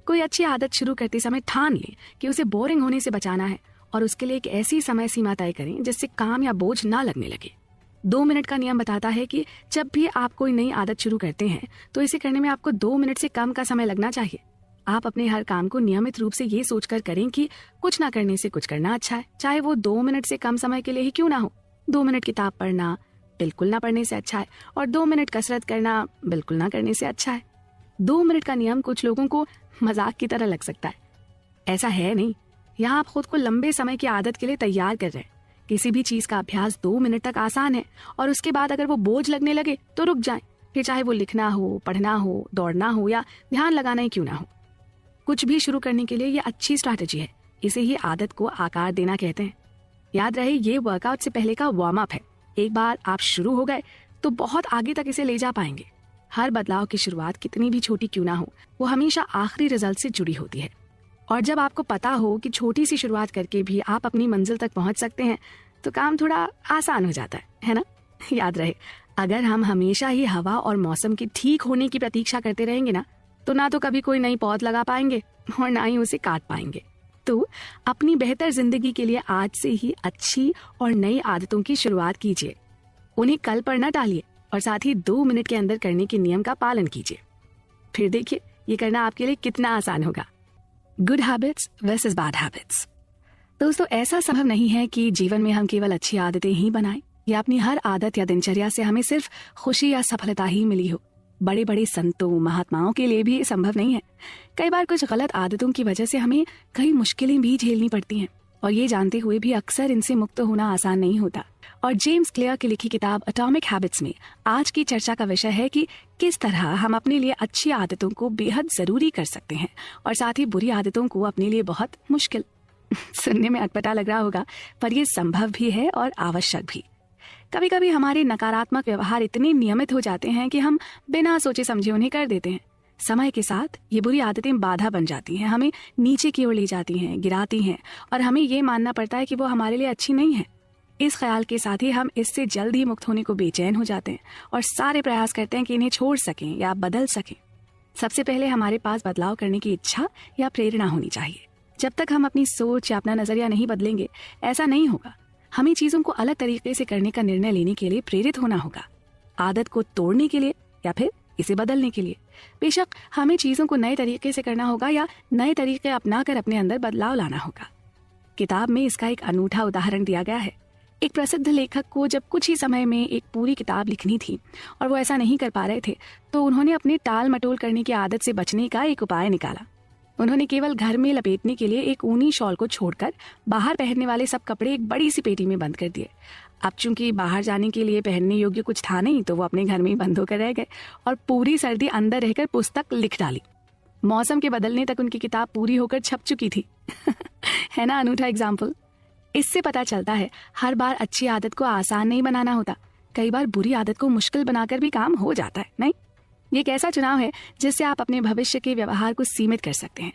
कोई अच्छी आदत शुरू करते समय ठान लें कि उसे बोरिंग होने से बचाना है और उसके लिए एक ऐसी समय सीमा तय करें जिससे काम या बोझ ना लगने लगे। 2 मिनट का नियम बताता है कि जब भी आप कोई नई आदत शुरू करते हैं तो इसे करने में आपको 2 मिनट से कम का समय लगना चाहिए। आप अपने हर काम को नियमित रूप से ये सोचकर करें कि कुछ ना करने से कुछ करना अच्छा है, चाहे वो 2 मिनट से कम समय के लिए ही क्यों ना हो। 2 मिनट किताब पढ़ना बिल्कुल ना पढ़ने से अच्छा है और 2 मिनट कसरत करना बिल्कुल ना करने से अच्छा है। 2 मिनट का नियम कुछ लोगों को मजाक की तरह लग सकता है, ऐसा है नहीं। यहाँ आप खुद को लंबे समय की आदत के लिए तैयार कर रहे हैं। किसी भी चीज का अभ्यास 2 मिनट तक आसान है और उसके बाद अगर वो बोझ लगने लगे तो रुक जाएं, फिर चाहे वो लिखना हो, पढ़ना हो, दौड़ना हो या ध्यान लगाना ही क्यों ना हो। कुछ भी शुरू करने के लिए ये अच्छी स्ट्रैटेजी है। इसे ही आदत को आकार देना कहते हैं। याद रहे, ये वर्कआउट से पहले का वार्म अप है। एक बार आप शुरू हो गए तो बहुत आगे तक इसे ले जा पाएंगे। हर बदलाव की शुरुआत कितनी भी छोटी क्यों ना हो, वो हमेशा आखिरी रिजल्ट से जुड़ी होती है। और जब आपको पता हो कि छोटी सी शुरुआत करके भी आप अपनी मंजिल तक पहुंच सकते हैं, तो काम थोड़ा आसान हो जाता है ना? याद रहे, अगर हम हमेशा ही हवा और मौसम के ठीक होने की प्रतीक्षा करते रहेंगे ना तो कभी कोई नई पौध लगा पाएंगे और ना ही उसे काट पाएंगे। तो अपनी बेहतर जिंदगी के लिए आज से ही अच्छी और नई आदतों की शुरुआत कीजिए। उन्हें कल पर न टालिए और साथ ही 2 मिनट के अंदर करने के नियम का पालन कीजिए। फिर देखिए ये करना आपके लिए कितना आसान होगा। Good habits versus bad habits. दोस्तों, ऐसा संभव नहीं है कि जीवन में हम केवल अच्छी आदतें ही बनाएं या अपनी हर आदत या दिनचर्या से हमें सिर्फ खुशी या सफलता ही मिली हो। बड़े बड़े संतों महात्माओं के लिए भी संभव नहीं है। कई बार कुछ गलत आदतों की वजह से हमें कई मुश्किलें भी झेलनी पड़ती हैं और ये जानते हुए भी अक्सर इनसे मुक्त होना आसान नहीं होता। और जेम्स क्लियर की लिखी किताब एटॉमिक हैबिट्स में आज की चर्चा का विषय है कि किस तरह हम अपने लिए अच्छी आदतों को बेहद जरूरी कर सकते हैं और साथ ही बुरी आदतों को अपने लिए बहुत मुश्किल। सुनने में अटपटा लग रहा होगा, पर यह संभव भी है और आवश्यक भी। कभी कभी हमारे नकारात्मक व्यवहार इतने नियमित हो जाते हैं कि हम बिना सोचे समझे उन्हें कर देते हैं। समय के साथ ये बुरी आदतें बाधा बन जाती हैं, हमें नीचे की ओर ले जाती हैं, गिराती हैं और हमें ये मानना पड़ता है कि वो हमारे लिए अच्छी नहीं है। इस ख्याल के साथ ही हम इससे जल्द ही मुक्त होने को बेचैन हो जाते हैं और सारे प्रयास करते हैं कि इन्हें छोड़ सकें या बदल सकें। सबसे पहले हमारे पास बदलाव करने की इच्छा या प्रेरणा होनी चाहिए। जब तक हम अपनी सोच या अपना नजरिया नहीं बदलेंगे, ऐसा नहीं होगा। हमें चीजों को अलग तरीके से करने का निर्णय लेने के लिए प्रेरित होना होगा, आदत को तोड़ने के लिए या फिर इसे बदलने के लिए। बेशक हमें चीजों को नए तरीके से करना होगा या नए तरीके अपनाकर अपने अंदर बदलाव लाना होगा। किताब में इसका एक अनूठा उदाहरण दिया गया है। एक प्रसिद्ध लेखक को जब कुछ ही समय में एक पूरी किताब लिखनी थी और वो ऐसा नहीं कर पा रहे थे, तो उन्होंने अपनी टाल मटोल करने की आदत से बचने का एक उपाय निकाला। उन्होंने केवल घर में लपेटने के लिए एक ऊनी शॉल को छोड़कर बाहर पहनने वाले सब कपड़े एक बड़ी सी पेटी में बंद कर दिए। अब चूंकि बाहर जाने के लिए पहनने योग्य कुछ था नहीं, तो वो अपने घर में ही बंद होकर रह गए और पूरी सर्दी अंदर रहकर पुस्तक लिख डाली। मौसम के बदलने तक उनकी किताब पूरी होकर छप चुकी थी। है ना अनूठा एग्जाम्पल? इससे पता चलता है हर बार अच्छी आदत को आसान नहीं बनाना होता, कई बार बुरी आदत को मुश्किल बनाकर भी काम हो जाता है। नहीं, ये एक ऐसा चुनाव है जिससे आप अपने भविष्य के व्यवहार को सीमित कर सकते हैं।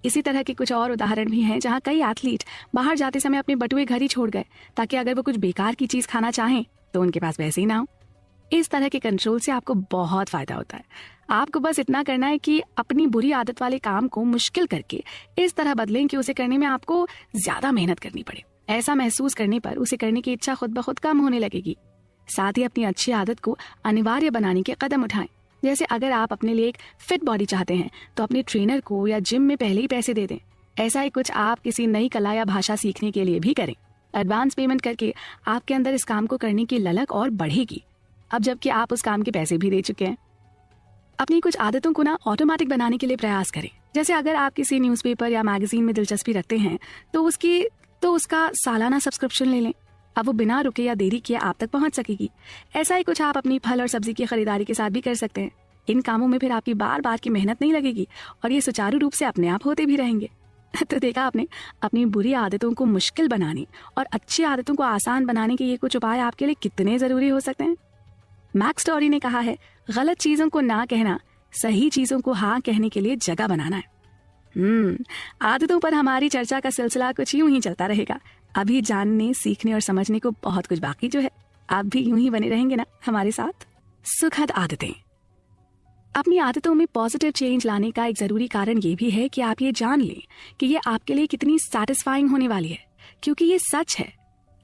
इसी तरह के कुछ और उदाहरण भी हैं जहां कई एथलीट बाहर जाते समय अपने बटुए घर ही छोड़ गए, ताकि अगर वो कुछ बेकार की चीज खाना चाहें तो उनके पास वैसे ही ना हो। इस तरह के कंट्रोल से आपको बहुत फायदा होता है। आपको बस इतना करना है कि अपनी बुरी आदत वाले काम को मुश्किल करके इस तरह बदलें कि उसे करने में आपको ज्यादा मेहनत करनी पड़े। ऐसा महसूस करने पर उसे करने की इच्छा खुद ब खुद कम होने लगेगी। साथ ही अपनी अच्छी आदत को अनिवार्य बनाने के कदम उठाएं। जैसे अगर आप अपने लिए एक फिट बॉडी चाहते हैं, तो अपने ट्रेनर को या जिम में पहले ही पैसे दे दें। ऐसा ही कुछ आप किसी नई कला या भाषा सीखने के लिए भी करें। एडवांस पेमेंट करके आपके अंदर इस काम को करने की ललक और बढ़ेगी, अब जबकि आप उस काम के पैसे भी दे चुके हैं। अपनी कुछ आदतों को ना ऑटोमेटिक बनाने के लिए प्रयास करें। जैसे अगर आप किसी न्यूज़पेपर या मैगजीन में दिलचस्पी रखते हैं, तो उसका सालाना सब्सक्रिप्शन ले लें। अब वो बिना रुके या देरी किए आप तक पहुंच सकेगी। ऐसा ही कुछ आप अपनी फल और सब्जी की खरीदारी के साथ भी कर सकते हैं। इन कामों में फिर आपकी बार बार की मेहनत नहीं लगेगी और ये सुचारू रूप से अपने आप होते भी रहेंगे। तो देखा आपने, अपनी बुरी आदतों को मुश्किल बनाने और अच्छी आदतों को आसान बनाने के ये कुछ उपाय आपके लिए कितने जरूरी हो सकते हैं। मैक्स स्टोरी ने कहा है, गलत चीजों को ना कहना सही चीजों को हाँ कहने के लिए जगह बनाना है। आदतों पर हमारी चर्चा का सिलसिला कुछ यूं ही चलता रहेगा। अभी जानने, सीखने और समझने को बहुत कुछ बाकी जो है। आप भी यूं ही बने रहेंगे ना हमारे साथ। सुखद आदतें। अपनी आदतों में पॉजिटिव चेंज लाने का एक जरूरी कारण ये भी है कि आप ये जान लें कि ये आपके लिए कितनी सैटिस्फाइंग होने वाली है, क्योंकि ये सच है।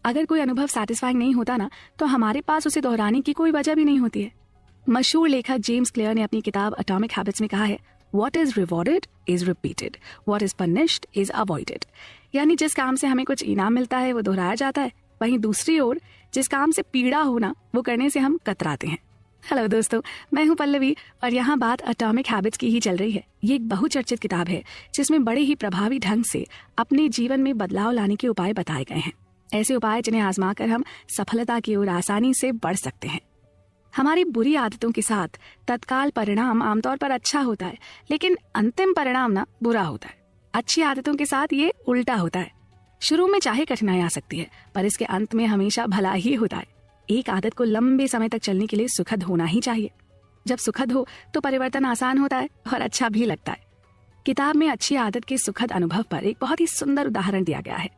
अगर कोई अनुभव सैटिस्फाइंग नहीं होता ना, तो हमारे पास उसे दोहराने की कोई वजह भी नहीं होती है। मशहूर लेखक जेम्स क्लियर ने अपनी किताब एटॉमिक हैबिट्स में कहा है, What is rewarded is repeated. What is punished is avoided. यानी जिस काम से हमें कुछ इनाम मिलता है वो दोहराया जाता है, वहीं दूसरी ओर जिस काम से पीड़ा होना वो करने से हम कतराते हैं। हेलो दोस्तों, मैं हूं पल्लवी और यहाँ बात एटॉमिक हैबिट्स की ही चल रही है। ये एक बहुचर्चित किताब है जिसमें बड़े ही प्रभावी ढंग से अपने जीवन में बदलाव लाने के उपाय बताए गए हैं। ऐसे उपाय जिन्हें आजमाकर हम सफलता की ओर आसानी से बढ़ सकते हैं। हमारी बुरी आदतों के साथ तत्काल परिणाम आमतौर पर अच्छा होता है, लेकिन अंतिम परिणाम ना बुरा होता है। अच्छी आदतों के साथ ये उल्टा होता है। शुरू में चाहे कठिनाई आ सकती है, पर इसके अंत में हमेशा भला ही होता है। एक आदत को लंबे समय तक चलने के लिए सुखद होना ही चाहिए। जब सुखद हो तो परिवर्तन आसान होता है और अच्छा भी लगता है। किताब में अच्छी आदत के सुखद अनुभव पर एक बहुत ही सुंदर उदाहरण दिया गया है,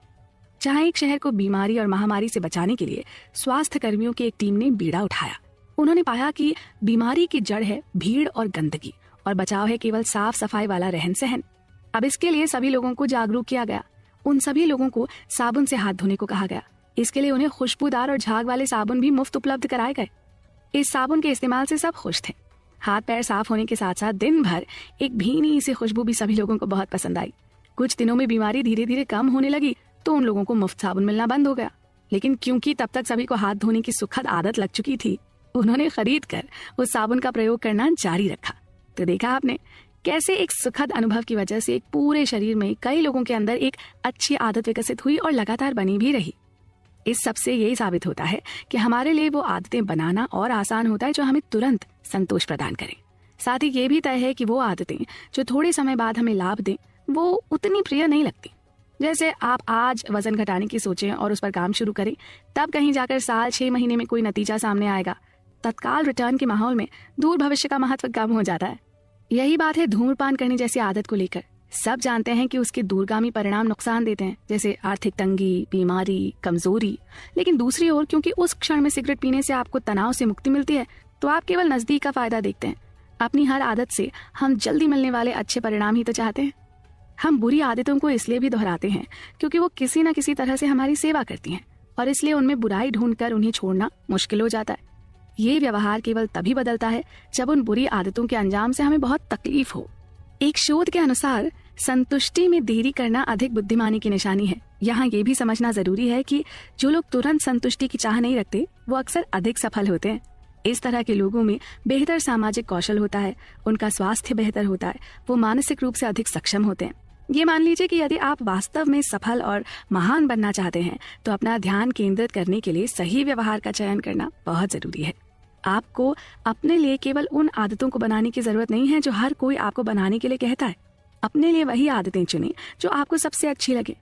जहाँ एक शहर को बीमारी और महामारी से बचाने के लिए स्वास्थ्य कर्मियों की एक टीम ने बीड़ा उठाया। उन्होंने पाया कि बीमारी की जड़ है भीड़ और गंदगी और बचाव है केवल साफ सफाई वाला रहन सहन। अब इसके लिए सभी लोगों को जागरूक किया गया। उन सभी लोगों को साबुन से हाथ धोने को कहा गया। इसके लिए उन्हें खुशबूदार और झाग वाले साबुन भी मुफ्त उपलब्ध कराए गए। इस साबुन के इस्तेमाल से सब खुश थे। हाथ पैर साफ होने के साथ साथ दिन भर एक भीनी सी खुशबू भी सभी लोगों को बहुत पसंद आई। कुछ दिनों में बीमारी धीरे धीरे कम होने लगी तो उन लोगों को मुफ्त साबुन मिलना बंद हो गया। लेकिन क्योंकि तब तक सभी को हाथ धोने की सुखद आदत लग चुकी थी, उन्होंने खरीद कर उस साबुन का प्रयोग करना जारी रखा। तो देखा आपने कैसे एक सुखद अनुभव की वजह से एक पूरे शरीर में कई लोगों के अंदर एक अच्छी आदत विकसित हुई और लगातार बनी भी रही। इस सब से यही साबित होता है कि हमारे लिए वो आदतें बनाना और आसान होता है जो हमें तुरंत संतोष प्रदान करें। साथ ही ये भी तय है कि वो आदतें जो थोड़े समय बाद हमें लाभ दें वो उतनी प्रिय नहीं लगती। जैसे आप आज वजन घटाने की सोचें और उस पर काम शुरू करें, तब कहीं जाकर साल 6 महीने में कोई नतीजा सामने आएगा। तत्काल रिटर्न के माहौल में दूर भविष्य का महत्व कम हो जाता है। यही बात है धूम्रपान करने जैसी आदत को लेकर। सब जानते हैं कि उसके दूरगामी परिणाम नुकसान देते हैं, जैसे आर्थिक तंगी, बीमारी, कमजोरी। लेकिन दूसरी ओर क्योंकि उस क्षण में सिगरेट पीने से आपको तनाव से मुक्ति मिलती है, तो आप केवल नजदीक का फायदा देखते हैं। अपनी हर आदत से हम जल्दी मिलने वाले अच्छे परिणाम ही तो चाहते हैं। हम बुरी आदतों को इसलिए भी दोहराते हैं क्योंकि वो किसी न किसी तरह से हमारी सेवा करती हैं और इसलिए उनमें बुराई ढूंढकर उन्हें छोड़ना मुश्किल हो जाता है। ये व्यवहार केवल तभी बदलता है जब उन बुरी आदतों के अंजाम से हमें बहुत तकलीफ हो। एक शोध के अनुसार संतुष्टि में देरी करना अधिक बुद्धिमानी की निशानी है। यहाँ ये भी समझना जरूरी है कि जो लोग तुरंत संतुष्टि की चाह नहीं रखते वो अक्सर अधिक सफल होते हैं। इस तरह के लोगों में बेहतर सामाजिक कौशल होता है, उनका स्वास्थ्य बेहतर होता है, वो मानसिक रूप से अधिक सक्षम होते हैं। ये मान लीजिए कि यदि आप वास्तव में सफल और महान बनना चाहते हैं तो अपना ध्यान केंद्रित करने के लिए सही व्यवहार का चयन करना बहुत जरूरी है। आपको अपने लिए केवल उन आदतों को बनाने की जरूरत नहीं है जो हर कोई आपको बनाने के लिए कहता है। अपने लिए वही आदतें चुनें जो आपको सबसे अच्छी लगे,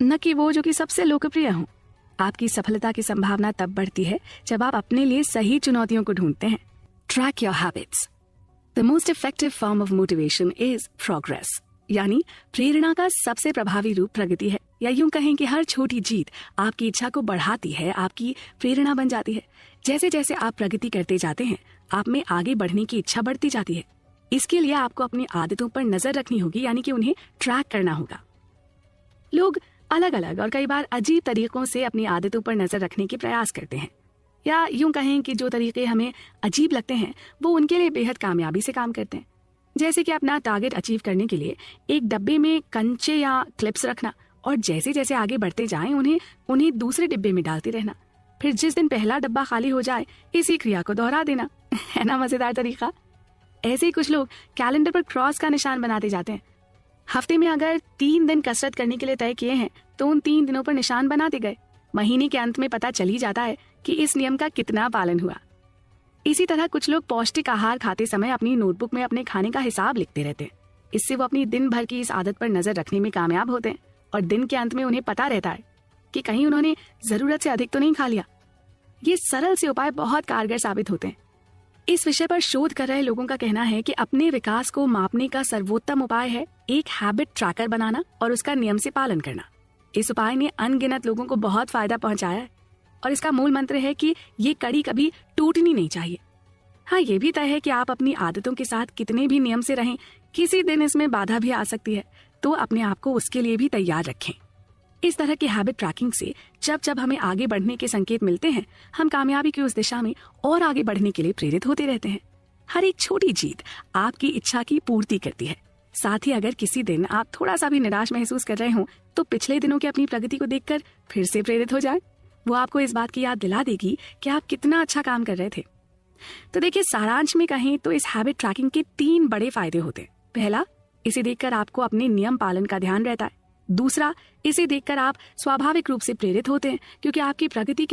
न कि वो जो कि सबसे लोकप्रिय हों। आपकी सफलता की संभावना तब बढ़ती है जब आप अपने लिए सही चुनौतियों को ढूंढते हैं। Track your habits. The most effective form of motivation is progress, यानी प्रेरणा का सबसे प्रभावी रूप प्रगति है। या यूं कहें कि हर छोटी जीत आपकी इच्छा को बढ़ाती है, आपकी प्रेरणा बन जाती है। जैसे जैसे आप प्रगति करते जाते हैं, आप में आगे बढ़ने की इच्छा बढ़ती जाती है। इसके लिए आपको अपनी आदतों पर नजर रखनी होगी, यानी कि उन्हें ट्रैक करना होगा। लोग अलग अलग और कई बार अजीब तरीकों से अपनी आदतों पर नजर रखने के प्रयास करते हैं, या यूं कहें कि जो तरीके हमें अजीब लगते हैं वो उनके लिए बेहद कामयाबी से काम करते हैं। जैसे कि अपना टारगेट अचीव करने के लिए एक डब्बे में कंचे या क्लिप्स रखना और जैसे जैसे आगे बढ़ते जाएं उन्हें दूसरे डिब्बे में डालते रहना। फिर जिस दिन पहला डब्बा खाली हो जाए इसी क्रिया को दोहरा देना। है ना मजेदार तरीका? ऐसे ही कुछ लोग कैलेंडर पर क्रॉस का निशान बनाते जाते हैं। हफ्ते में अगर 3 दिन कसरत करने के लिए तय किए हैं तो उन 3 दिनों पर निशान बनाते गए। महीने के अंत में पता चल ही जाता है कि इस नियम का कितना पालन हुआ। इसी तरह कुछ लोग पौष्टिक आहार खाते समय अपनी नोटबुक में अपने खाने का हिसाब लिखते रहते हैं। इससे वो अपनी दिन भर की इस आदत पर नजर रखने में कामयाब होते हैं और दिन के अंत में उन्हें पता रहता है कि कहीं उन्होंने जरूरत से अधिक तो नहीं खा लिया। ये सरल से उपाय बहुत कारगर साबित होते हैं। इस विषय पर शोध कर रहे लोगों का कहना है कि अपने विकास को मापने का सर्वोत्तम उपाय है एक हैबिट ट्रैकर बनाना और उसका नियम से पालन करना। इस उपाय ने अनगिनत लोगों को बहुत फायदा पहुंचाया है और इसका मूल मंत्र है कि ये कड़ी कभी टूटनी नहीं चाहिए। हाँ, ये भी तय है कि आप अपनी आदतों के साथ कितने भी नियम से रहें, किसी दिन इसमें बाधा भी आ सकती है, तो अपने आप को उसके लिए भी तैयार रखें। इस तरह की हैबिट ट्रैकिंग से जब जब हमें आगे बढ़ने के संकेत मिलते हैं, हम कामयाबी की उस दिशा में और आगे बढ़ने के लिए प्रेरित होते रहते हैं। हर एक छोटी जीत आपकी इच्छा की पूर्ति करती है। साथ ही अगर किसी दिन आप थोड़ा सा भी निराश महसूस कर रहे हों, तो पिछले दिनों की अपनी प्रगति को देखकर फिर से प्रेरित हो जाए। वो आपको इस बात की याद दिला देगी कि आप कितना अच्छा काम कर रहे थे। तो देखिए, सारांश में कहें तो इस हैबिट ट्रैकिंग के 3 बड़े फायदे होते हैं। पहला, इसे देखकर आपको अपने नियम पालन का ध्यान रहता है। दूसरा, इसे देखकर आप स्वाभाविक रूप से प्रेरित होते हैं क्योंकि आपकी प्रगति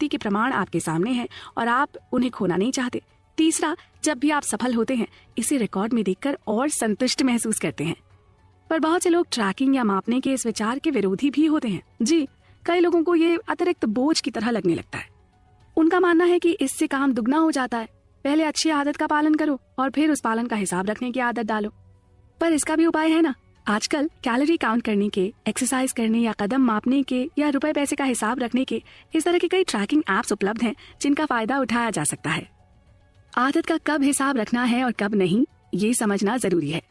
के प्रमाण आपके सामने हैं और आप उन्हें खोना नहीं चाहते। तीसरा, जब भी आप सफल होते हैं इसे रिकॉर्ड में देखकर और संतुष्ट महसूस करते हैं। पर बहुत से लोग ट्रैकिंग या मापने के इस विचार के विरोधी भी होते हैं। जी, कई लोगों को ये अतिरिक्त बोझ की तरह लगने लगता है। उनका मानना है कि इससे काम दुगना हो जाता है। पहले अच्छी आदत का पालन करो और फिर उस पालन का हिसाब रखने की आदत डालो। पर इसका भी उपाय है ना। आजकल कैलोरी काउंट करने के, एक्सरसाइज करने या कदम मापने के या रुपए पैसे का हिसाब रखने के इस तरह के कई ट्रैकिंग एप्स उपलब्ध हैं जिनका फायदा उठाया जा सकता है। आदत का कब हिसाब रखना है और कब नहीं, ये समझना जरूरी है।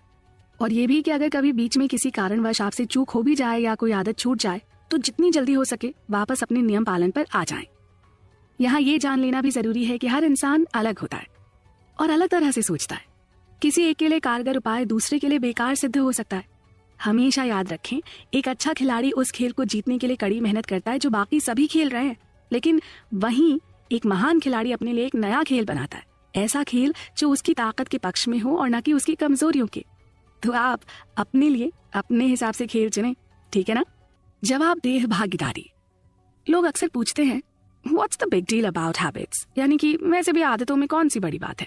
और ये भी कि अगर कभी बीच में किसी कारणवश आपसे चूक हो भी जाए या कोई आदत छूट जाए तो जितनी जल्दी हो सके वापस अपने नियम पालन पर आ जाएं। यहाँ ये जान लेना भी जरूरी है कि हर इंसान अलग होता है और अलग तरह से सोचता है। किसी एक के लिए कारगर उपाय दूसरे के लिए बेकार सिद्ध हो सकता है। हमेशा याद रखें, एक अच्छा खिलाड़ी उस खेल को जीतने के लिए कड़ी मेहनत करता है जो बाकी सभी खेल रहे हैं, लेकिन वहीं एक महान खिलाड़ी अपने लिए एक नया खेल बनाता है, ऐसा खेल जो उसकी ताकत के पक्ष में हो और न कि उसकी कमजोरियों के। तो आप अपने लिए अपने हिसाब से खेल चुनें, ठीक है ना। जवाबदेह भागीदारी। लोग अक्सर पूछते हैं what's the big deal about habits, यानी कि वैसे भी आदतों में कौन सी बड़ी बात है।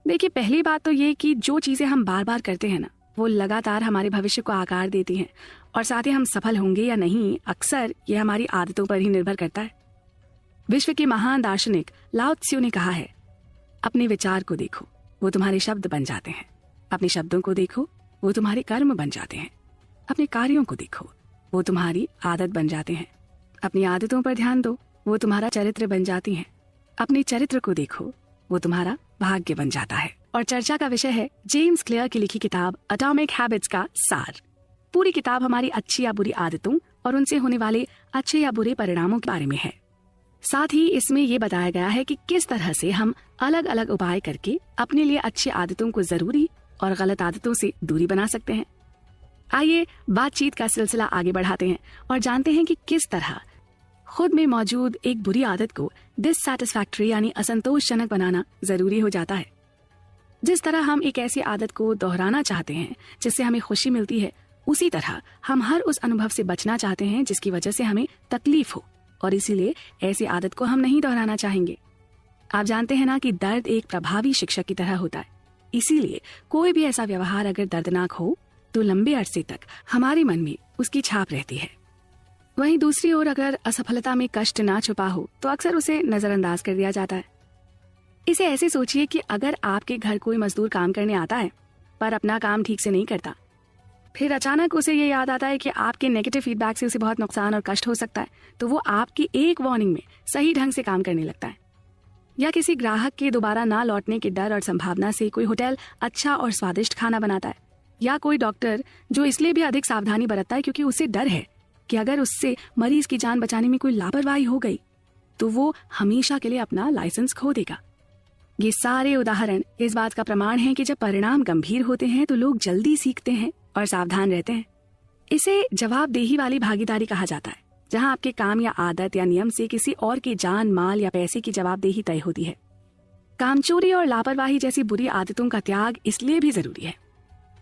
देखिए, पहली बात तो ये कि जो चीजें हम बार बार करते हैं ना, वो लगातार हमारे भविष्य को आकार देती हैं और साथ ही हम सफल होंगे या नहीं, अक्सर ये हमारी आदतों पर ही निर्भर करता है। विश्व के महान दार्शनिक लाओ त्से ने कहा है, अपने विचार को देखो, वो तुम्हारे शब्द बन जाते हैं। अपने शब्दों को देखो, वो तुम्हारे कर्म बन जाते हैं। अपने कार्यों को देखो, वो तुम्हारी आदत बन जाते हैं। अपनी आदतों पर ध्यान दो, वो तुम्हारा चरित्र बन जाती हैं। अपने चरित्र को देखो, वो तुम्हारा भाग्य बन जाता है। और चर्चा का विषय है जेम्स क्लियर की लिखी किताब एटॉमिक हैबिट्स का सार। पूरी किताब हमारी अच्छी या बुरी आदतों और उनसे होने वाले अच्छे या बुरे परिणामों के बारे में है। साथ ही इसमें ये बताया गया है कि किस तरह से हम अलग अलग उपाय करके अपने लिए अच्छी आदतों को जरूरी और गलत आदतों से दूरी बना सकते हैं। आइए बातचीत का सिलसिला आगे बढ़ाते हैं और जानते हैं कि किस तरह खुद में मौजूद एक बुरी आदत को डिससैटिस्फैक्टरी यानी असंतोषजनक बनाना जरूरी हो जाता है। जिस तरह हम एक ऐसी आदत को दोहराना चाहते हैं जिससे हमें खुशी मिलती है, उसी तरह हम हर उस अनुभव से बचना चाहते हैं जिसकी वजह से हमें तकलीफ हो, और इसीलिए ऐसी आदत को हम नहीं दोहराना चाहेंगे। आप जानते हैं ना कि दर्द एक प्रभावी शिक्षक की तरह होता है, इसीलिए कोई भी ऐसा व्यवहार अगर दर्दनाक हो तो लंबे अरसे तक हमारे मन में उसकी छाप रहती है। वहीं दूसरी ओर अगर असफलता में कष्ट ना छुपा हो तो अक्सर उसे नजरअंदाज कर दिया जाता है। इसे ऐसे सोचिए कि अगर आपके घर कोई मजदूर काम करने आता है पर अपना काम ठीक से नहीं करता, फिर अचानक उसे ये याद आता है कि आपके नेगेटिव फीडबैक से उसे बहुत नुकसान और कष्ट हो सकता है, तो वो आपकी एक वार्निंग में सही ढंग से काम करने लगता है। या किसी ग्राहक के दोबारा ना लौटने के डर और संभावना से कोई होटल अच्छा और स्वादिष्ट खाना बनाता है, या कोई डॉक्टर जो इसलिए भी अधिक सावधानी बरतता है क्योंकि उसे डर है कि अगर उससे मरीज की जान बचाने में कोई लापरवाही हो गई तो वो हमेशा के लिए अपना लाइसेंस खो देगा। ये सारे उदाहरण इस बात का प्रमाण है कि जब परिणाम गंभीर होते हैं तो लोग जल्दी सीखते हैं और सावधान रहते हैं। इसे जवाबदेही वाली भागीदारी कहा जाता है, जहां आपके काम या आदत या नियम से किसी और की जान, माल या पैसे की जवाबदेही तय होती है। कामचोरी और लापरवाही जैसी बुरी आदतों का त्याग इसलिए भी जरूरी है।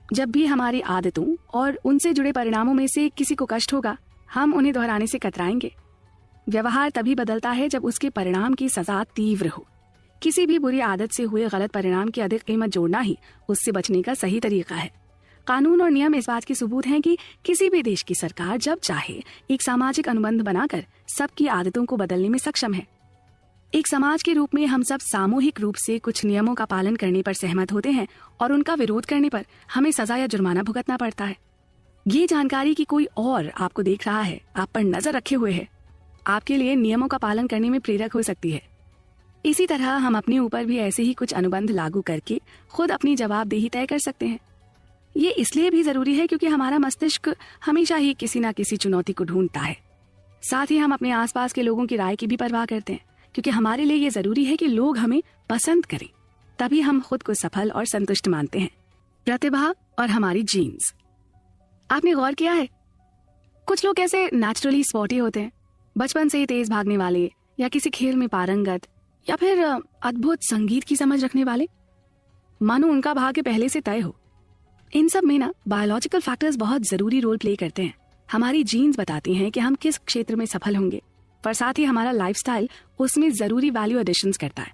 जब भी हमारी आदतों और उनसे जुड़े परिणामों में से किसी को कष्ट होगा, हम उन्हें दोहराने से कतराएंगे। व्यवहार तभी बदलता है जब उसके परिणाम की सजा तीव्र हो। किसी भी बुरी आदत से हुए गलत परिणाम की अधिक कीमत जोड़ना ही उससे बचने का सही तरीका है। कानून और नियम इस बात के सबूत हैं कि किसी भी देश की सरकार जब चाहे एक सामाजिक अनुबंध बनाकर सबकी आदतों को बदलने में सक्षम है। एक समाज के रूप में हम सब सामूहिक रूप से कुछ नियमों का पालन करने पर सहमत होते हैं और उनका विरोध करने पर हमें सजा या जुर्माना भुगतना पड़ता है। ये जानकारी कि कोई और आपको देख रहा है, आप पर नजर रखे हुए है, आपके लिए नियमों का पालन करने में प्रेरक हो सकती है। इसी तरह हम अपने ऊपर भी ऐसे ही कुछ अनुबंध लागू करके खुद अपनी जवाबदेही तय कर सकते हैं। ये इसलिए भी जरूरी है क्योंकि हमारा मस्तिष्क हमेशा ही किसी न किसी चुनौती को ढूंढता है। साथ ही हम अपने आसपास के लोगों की राय की भी परवाह करते हैं, क्योंकि हमारे लिए ये जरूरी है कि लोग हमें पसंद करें, तभी हम खुद को सफल और संतुष्ट मानते हैं। प्रतिभा और हमारी जीन्स। आपने गौर किया है, कुछ लोग ऐसे नेचुरली स्पोर्टी होते हैं, बचपन से ही तेज भागने वाले, या किसी खेल में पारंगत, या फिर अद्भुत संगीत की समझ रखने वाले, मानो उनका भाग्य पहले से तय हो। इन सब में ना बायोलॉजिकल फैक्टर्स बहुत जरूरी रोल प्ले करते हैं। हमारी जीन्स बताती हैं कि हम किस क्षेत्र में सफल होंगे, पर साथ ही हमारा लाइफस्टाइल उसमें जरूरी वैल्यू एडिशंस करता है।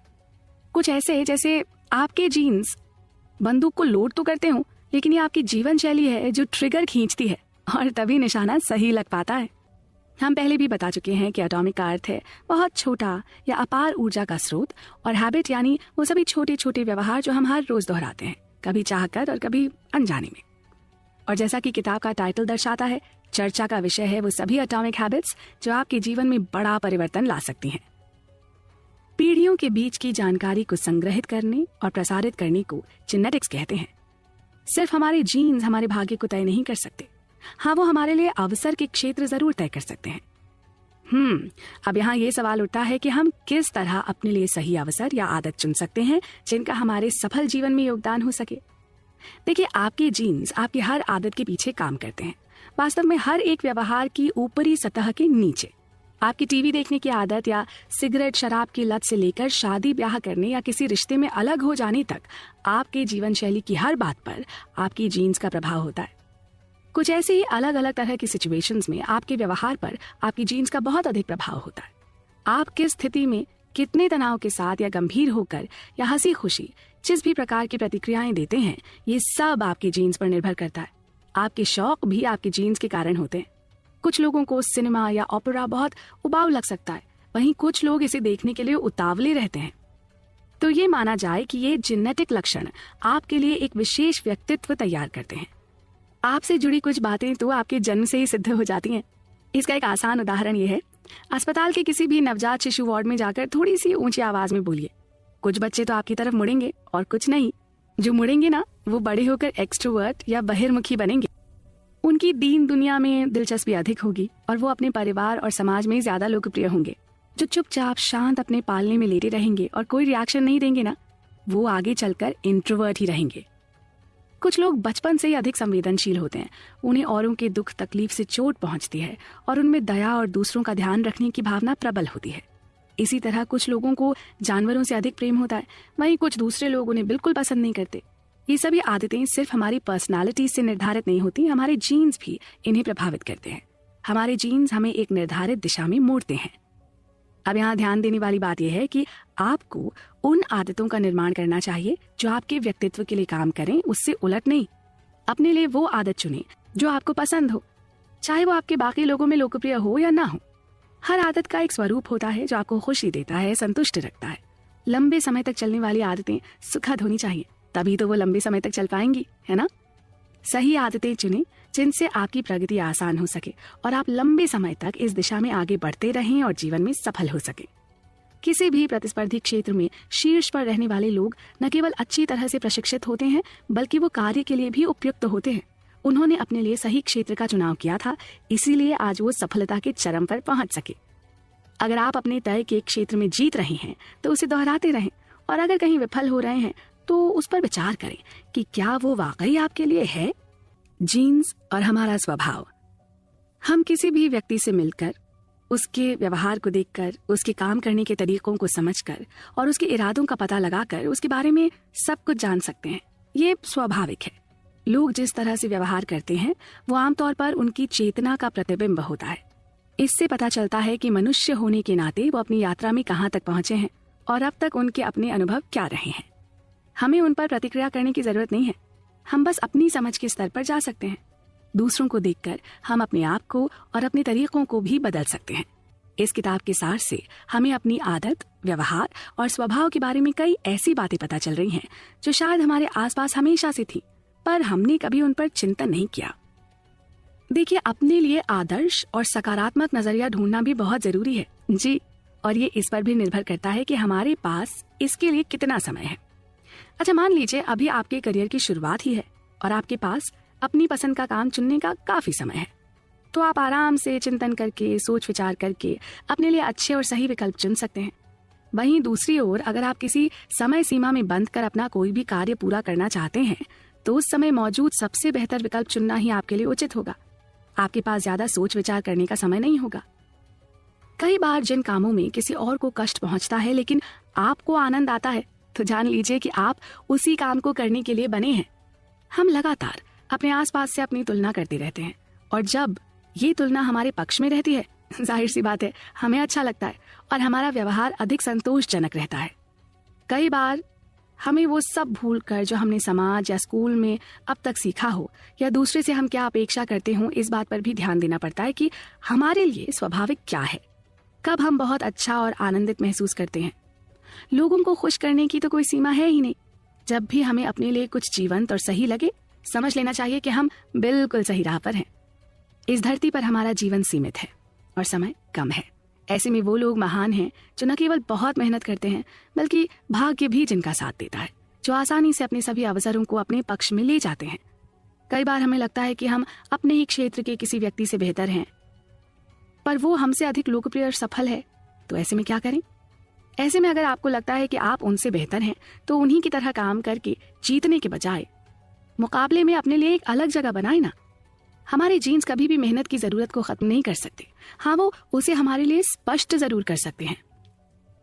कुछ ऐसे जैसे आपके जीन्स बंदूक को लोड तो करते हो, लेकिन ये आपकी जीवन शैली है जो ट्रिगर खींचती है और तभी निशाना सही लग पाता है। हम पहले भी बता चुके हैं कि एटॉमिक का अर्थ है बहुत छोटा या अपार ऊर्जा का स्रोत, और हैबिट यानी वो सभी छोटे छोटे व्यवहार जो हम हर रोज दोहराते हैं, कभी चाहकर और कभी अनजाने में। और जैसा कि किताब का टाइटल दर्शाता है, चर्चा का विषय है वो सभी एटॉमिक हैबिट्स जो आपके जीवन में बड़ा परिवर्तन ला सकती हैं। पीढ़ियों के बीच की जानकारी को संग्रहित करने और प्रसारित करने को जेनेटिक्स कहते हैं। सिर्फ हमारे जीन्स हमारे भाग्य को तय नहीं कर सकते, हाँ वो हमारे लिए अवसर के क्षेत्र जरूर तय कर सकते हैं। अब यहाँ ये सवाल उठता है कि हम किस तरह अपने लिए सही अवसर या आदत चुन सकते हैं जिनका हमारे सफल जीवन में योगदान हो सके। देखिए, आपके जीन्स आपकी हर आदत के पीछे काम करते हैं, वास्तव में हर एक व्यवहार की ऊपरी सतह के नीचे। आपकी टीवी देखने की आदत या सिगरेट शराब की लत से लेकर शादी ब्याह करने या किसी रिश्ते में अलग हो जाने तक आपके जीवन शैली की हर बात पर आपकी जीन्स का प्रभाव होता है। कुछ ऐसे ही अलग अलग तरह की सिचुएशंस में आपके व्यवहार पर आपकी जीन्स का बहुत अधिक प्रभाव होता है। आप किस स्थिति में कितने तनाव के साथ या गंभीर होकर या हंसी खुशी जिस भी प्रकार की प्रतिक्रियाएं देते हैं, ये सब आपकी जीन्स पर निर्भर करता है। आपके शौक भी आपके जीन्स के कारण होते हैं। कुछ लोगों को सिनेमा या ओपेरा बहुत उबाऊ लग सकता है, वहीं कुछ लोग इसे देखने के लिए उतावले रहते हैं। तो ये माना जाए कि ये जेनेटिक लक्षण आपके लिए एक विशेष व्यक्तित्व तैयार करते हैं। आपसे जुड़ी कुछ बातें तो आपके जन्म से ही सिद्ध हो जाती हैं। इसका एक आसान उदाहरण ये है, अस्पताल के किसी भी नवजात शिशु वार्ड में जाकर थोड़ी सी ऊंची आवाज में बोलिए। कुछ बच्चे तो आपकी तरफ मुड़ेंगे और कुछ नहीं। जो मुड़ेंगे ना, वो बड़े होकर एक्सट्रोवर्ट या बहिर्मुखी बनेंगे। उनकी दीन दुनिया में दिलचस्पी अधिक होगी और वो अपने परिवार और समाज में ज्यादा लोकप्रिय होंगे। जो चुपचाप शांत अपने पालने में लेटे रहेंगे और कोई रिएक्शन नहीं देंगे ना, वो आगे चलकर इंट्रोवर्ट ही रहेंगे। कुछ लोग बचपन से ही अधिक संवेदनशील होते हैं, उन्हें औरों के दुख तकलीफ से चोट पहुंचती है और उनमें दया और दूसरों का ध्यान रखने की भावना प्रबल होती है। इसी तरह कुछ लोगों को जानवरों से अधिक प्रेम होता है, वहीं कुछ दूसरे लोग उन्हें बिल्कुल पसंद नहीं करते। ये सभी आदतें सिर्फ हमारी पर्सनालिटी से निर्धारित नहीं होती, हमारे जीन्स भी इन्हें प्रभावित करते हैं। हमारे जीन्स हमें एक निर्धारित दिशा में मोड़ते हैं। अब यहाँ ध्यान देने वाली बात यह है कि आपको उन आदतों का निर्माण करना चाहिए जो आपके व्यक्तित्व के लिए काम करें, उससे उलट नहीं। अपने लिए वो आदत चुनें जो आपको पसंद हो, चाहे वो आपके बाकी लोगों में लोकप्रिय हो या ना हो। हर आदत का एक स्वरूप होता है जो आपको खुशी देता है, संतुष्ट रखता है। लंबे समय तक चलने वाली आदतें सुखद होनी चाहिए, तभी तो वो लंबे समय तक चल पाएंगी, है ना। सही आदतें चुनें जिनसे आपकी प्रगति आसान हो सके और आप लंबे समय तक इस दिशा में आगे बढ़ते रहें और जीवन में सफल हो सके। किसी भी प्रतिस्पर्धी क्षेत्र में शीर्ष पर रहने वाले लोग न केवल अच्छी तरह से प्रशिक्षित होते हैं, बल्कि वो कार्य के लिए भी उपयुक्त होते हैं। उन्होंने अपने लिए सही क्षेत्र का चुनाव किया था, इसीलिए आज वो सफलता के चरम पर पहुंच सके। अगर आप अपने तय के क्षेत्र में जीत रहे हैं तो उसे दोहराते रहें, और अगर कहीं विफल हो रहे हैं तो उस पर विचार करें कि क्या वो वाकई आपके लिए है। जीन्स और हमारा स्वभाव। हम किसी भी व्यक्ति से मिलकर, उसके व्यवहार को देखकर, उसके काम करने के तरीकों को समझकर और उसके इरादों का पता लगाकर उसके बारे में सब कुछ जान सकते हैं। ये स्वाभाविक है। लोग जिस तरह से व्यवहार करते हैं वो आमतौर पर उनकी चेतना का प्रतिबिंब होता है। इससे पता चलता है कि मनुष्य होने के नाते वो अपनी यात्रा में कहाँ तक पहुंचे हैं और अब तक उनके अपने अनुभव क्या रहे हैं। हमें उन पर प्रतिक्रिया करने की जरूरत नहीं है, हम बस अपनी समझ के स्तर पर जा सकते हैं। दूसरों को देखकर हम अपने आप को और अपने तरीकों को भी बदल सकते हैं। इस किताब के सार से हमें अपनी आदत, व्यवहार और स्वभाव के बारे में कई ऐसी बातें पता चल रही हैं जो शायद हमारे आसपास हमेशा से थी, पर हमने कभी उन पर चिंतन नहीं किया। देखिए, अपने लिए आदर्श और सकारात्मक नजरिया ढूंढना भी बहुत जरूरी है जी, और ये इस पर भी निर्भर करता है कि हमारे पास इसके लिए कितना समय है। अच्छा, मान लीजिए अभी आपके करियर की शुरुआत ही है और आपके पास अपनी पसंद का काम चुनने का काफी समय है, तो आप आराम से चिंतन करके, सोच विचार करके अपने लिए अच्छे और सही विकल्प चुन सकते हैं। वहीं दूसरी ओर अगर आप किसी समय सीमा में बंद कर अपना कोई भी कार्य पूरा करना चाहते हैं तो उस समय मौजूद सबसे बेहतर विकल्प चुनना ही आपके लिए उचित होगा। आपके पास ज्यादा सोच विचार करने का समय नहीं होगा। कई बार जिन कामों में किसी और को कष्ट पहुंचता है लेकिन आपको आनंद आता है, तो जान लीजिए कि आप उसी काम को करने के लिए बने हैं। हम लगातार अपने आसपास से अपनी तुलना करते रहते हैं और जब ये तुलना हमारे पक्ष में रहती है, जाहिर सी बात है हमें अच्छा लगता है और हमारा व्यवहार अधिक संतोषजनक रहता है। कई बार हमें वो सब भूल कर जो हमने समाज या स्कूल में अब तक सीखा हो या दूसरे से हम क्या अपेक्षा करते हों, इस बात पर भी ध्यान देना पड़ता है कि हमारे लिए स्वाभाविक क्या है। कब हम बहुत अच्छा और आनंदित महसूस करते हैं। लोगों को खुश करने की तो कोई सीमा है ही नहीं। जब भी हमें अपने लिए कुछ जीवंत और सही लगे, समझ लेना चाहिए कि हम बिल्कुल सही राह पर हैं। इस धरती पर हमारा जीवन सीमित है और समय कम है। ऐसे में वो लोग महान हैं जो न केवल बहुत मेहनत करते हैं, बल्कि भाग्य भी जिनका साथ देता है, जो आसानी से अपने सभी अवसरों को अपने पक्ष में ले जाते हैं। कई बार हमें लगता है कि हम अपने ही क्षेत्र के किसी व्यक्ति से बेहतर हैं, पर वो हमसे अधिक लोकप्रिय और सफल है। तो ऐसे में क्या करें? ऐसे में अगर आपको लगता है कि आप उनसे बेहतर हैं, तो उन्हीं की तरह काम करके जीतने के बजाय मुकाबले में अपने लिए एक अलग जगह बनाए ना। हमारे जीन्स कभी भी मेहनत की जरूरत को खत्म नहीं कर सकते। हाँ, वो उसे हमारे लिए स्पष्ट जरूर कर सकते हैं।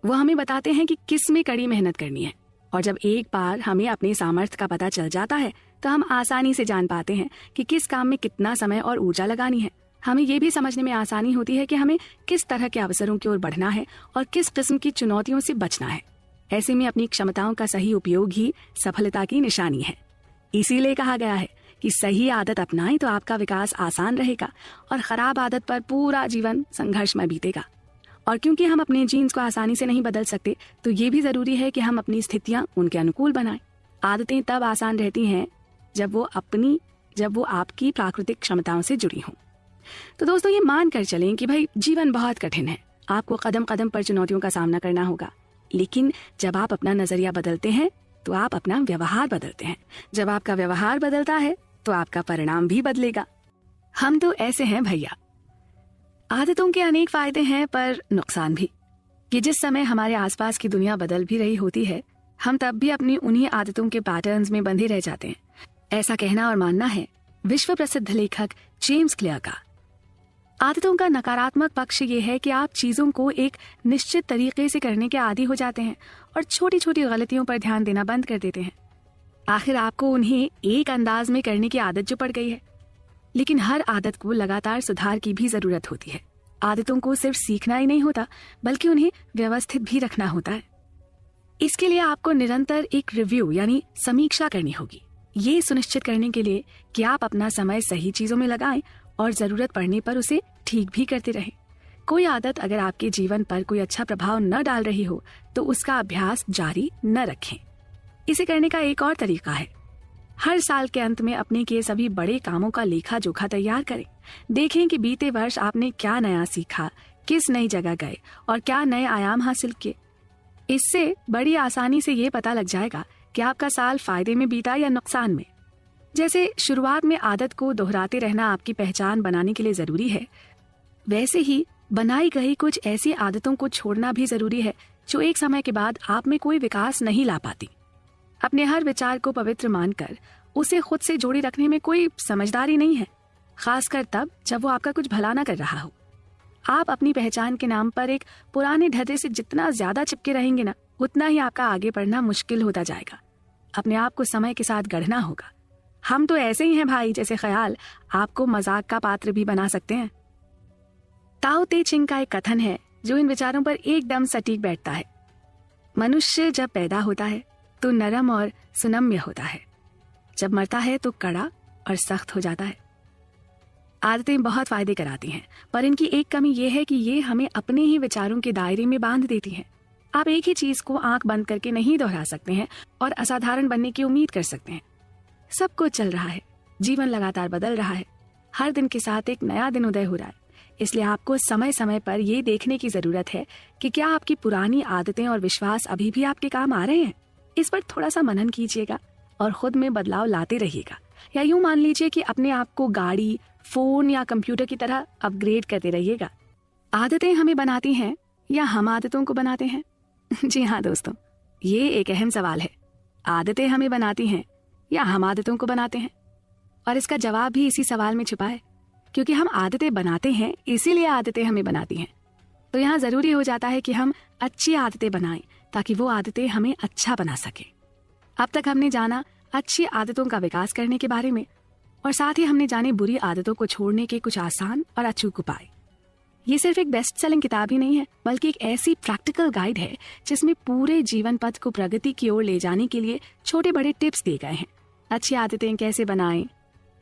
वो हमें बताते हैं कि किस में कड़ी मेहनत करनी है, और जब एक बार हमें अपने सामर्थ्य का पता चल जाता है तो हम आसानी से जान पाते हैं कि किस काम में कितना समय और ऊर्जा लगानी है। हमें ये भी समझने में आसानी होती है कि हमें किस तरह के अवसरों की ओर बढ़ना है और किस किस्म की चुनौतियों से बचना है। ऐसे में अपनी क्षमताओं का सही उपयोग ही सफलता की निशानी है। इसीलिए कहा गया है कि सही आदत अपनाएं तो आपका विकास आसान रहेगा और खराब आदत पर पूरा जीवन संघर्ष में बीतेगा। और क्योंकि हम अपने जीन्स को आसानी से नहीं बदल सकते, तो ये भी जरूरी है कि हम अपनी स्थितियां उनके अनुकूल बनाएं। आदतें तब आसान रहती हैं जब वो आपकी प्राकृतिक क्षमताओं से जुड़ी हों। तो दोस्तों, ये मान कर चलें कि भाई जीवन बहुत कठिन है, आपको कदम कदम पर चुनौतियों का सामना करना होगा। लेकिन जब आप अपना नजरिया बदलते हैं तो आप अपना व्यवहार बदलते हैं। जब आपका व्यवहार बदलता है तो आपका परिणाम भी बदलेगा। हम तो ऐसे हैं भैया। आदतों के अनेक फायदे हैं, पर नुकसान भी। कि जिस समय हमारे आसपास की दुनिया बदल भी रही होती है, हम तब भी अपनी उन्हीं आदतों के पैटर्न्स में बंधे रह जाते हैं। ऐसा कहना और मानना है विश्व प्रसिद्ध लेखक जेम्स क्लियर का। आदतों का नकारात्मक पक्ष ये है कि आप चीजों को एक निश्चित तरीके से करने के आदी हो जाते हैं और छोटी छोटी गलतियों पर ध्यान देना बंद कर देते हैं। आखिर आपको उन्हें एक अंदाज में करने की आदत जो पड़ गई है। लेकिन हर आदत को लगातार सुधार की भी जरूरत होती है। आदतों को सिर्फ सीखना ही नहीं होता, बल्कि उन्हें व्यवस्थित भी रखना होता है। इसके लिए आपको निरंतर एक रिव्यू यानी समीक्षा करनी होगी, ये सुनिश्चित करने के लिए कि आप अपना समय सही चीजों में लगाएं और जरूरत पड़ने पर उसे ठीक भी करते रहें। कोई आदत अगर आपके जीवन पर कोई अच्छा प्रभाव न डाल रही हो, तो उसका अभ्यास जारी न रखें। इसे करने का एक और तरीका है, हर साल के अंत में अपने किए सभी बड़े कामों का लेखा जोखा तैयार करें। देखें कि बीते वर्ष आपने क्या नया सीखा, किस नई जगह गए और क्या नए आयाम हासिल किए। इससे बड़ी आसानी से ये पता लग जाएगा कि आपका साल फायदे में बीता या नुकसान में। जैसे शुरुआत में आदत को दोहराते रहना आपकी पहचान बनाने के लिए जरूरी है, वैसे ही बनाई गई कुछ ऐसी आदतों को छोड़ना भी जरूरी है जो एक समय के बाद आप में कोई विकास नहीं ला पाती। अपने हर विचार को पवित्र मानकर उसे खुद से जोड़े रखने में कोई समझदारी नहीं है, खासकर तब जब वो आपका कुछ भला ना कर रहा हो। आप अपनी पहचान के नाम पर एक पुराने ढर्रे से जितना ज्यादा चिपके रहेंगे ना, उतना ही आपका आगे बढ़ना मुश्किल होता जाएगा। अपने आप को समय के साथ गढ़ना होगा। हम तो ऐसे ही हैं भाई, जैसे ख्याल आपको मजाक का पात्र भी बना सकते हैं। ताओ ते चिंग का एक कथन है जो इन विचारों पर एकदम सटीक बैठता है। मनुष्य जब पैदा होता है तो नरम और सुनम्य होता है, जब मरता है तो कड़ा और सख्त हो जाता है। आदतें बहुत फायदे कराती हैं, पर इनकी एक कमी यह है कि ये हमें अपने ही विचारों के दायरे में बांध देती हैं। आप एक ही चीज को आंख बंद करके नहीं दोहरा सकते हैं और असाधारण बनने की उम्मीद कर सकते हैं। सब कुछ चल रहा है, जीवन लगातार बदल रहा है, हर दिन के साथ एक नया दिन उदय हो रहा है। इसलिए आपको समय समय पर ये देखने की जरूरत है कि क्या आपकी पुरानी आदतें और विश्वास अभी भी आपके काम आ रहे हैं। इस पर थोड़ा सा मनन कीजिएगा और खुद में बदलाव लाते रहिएगा। या यूं मान लीजिए कि अपने आप को गाड़ी, फोन या कंप्यूटर की तरह अपग्रेड करते रहिएगा। आदतें हमें बनाती हैं या हम आदतों को बनाते हैं? जी हाँ दोस्तों, ये एक अहम सवाल है। आदतें हमें बनाती हैं या हम आदतों को बनाते हैं? और इसका जवाब भी इसी सवाल में छिपा है, क्योंकि हम आदतें बनाते हैं, इसीलिए आदतें हमें बनाती हैं। तो यहाँ जरूरी हो जाता है कि हम अच्छी आदतें बनाएं ताकि वो आदतें हमें अच्छा बना सके। अब तक हमने जाना अच्छी आदतों का विकास करने के बारे में, और साथ ही हमने जाने बुरी आदतों को छोड़ने के कुछ आसान और अचूक उपाय। ये सिर्फ एक बेस्ट सेलिंग किताब ही नहीं है, बल्कि एक ऐसी प्रैक्टिकल गाइड है जिसमें पूरे जीवन पथ को प्रगति की ओर ले जाने के लिए छोटे बड़े टिप्स दिए गए हैं। अच्छी आदतें कैसे बनाएं,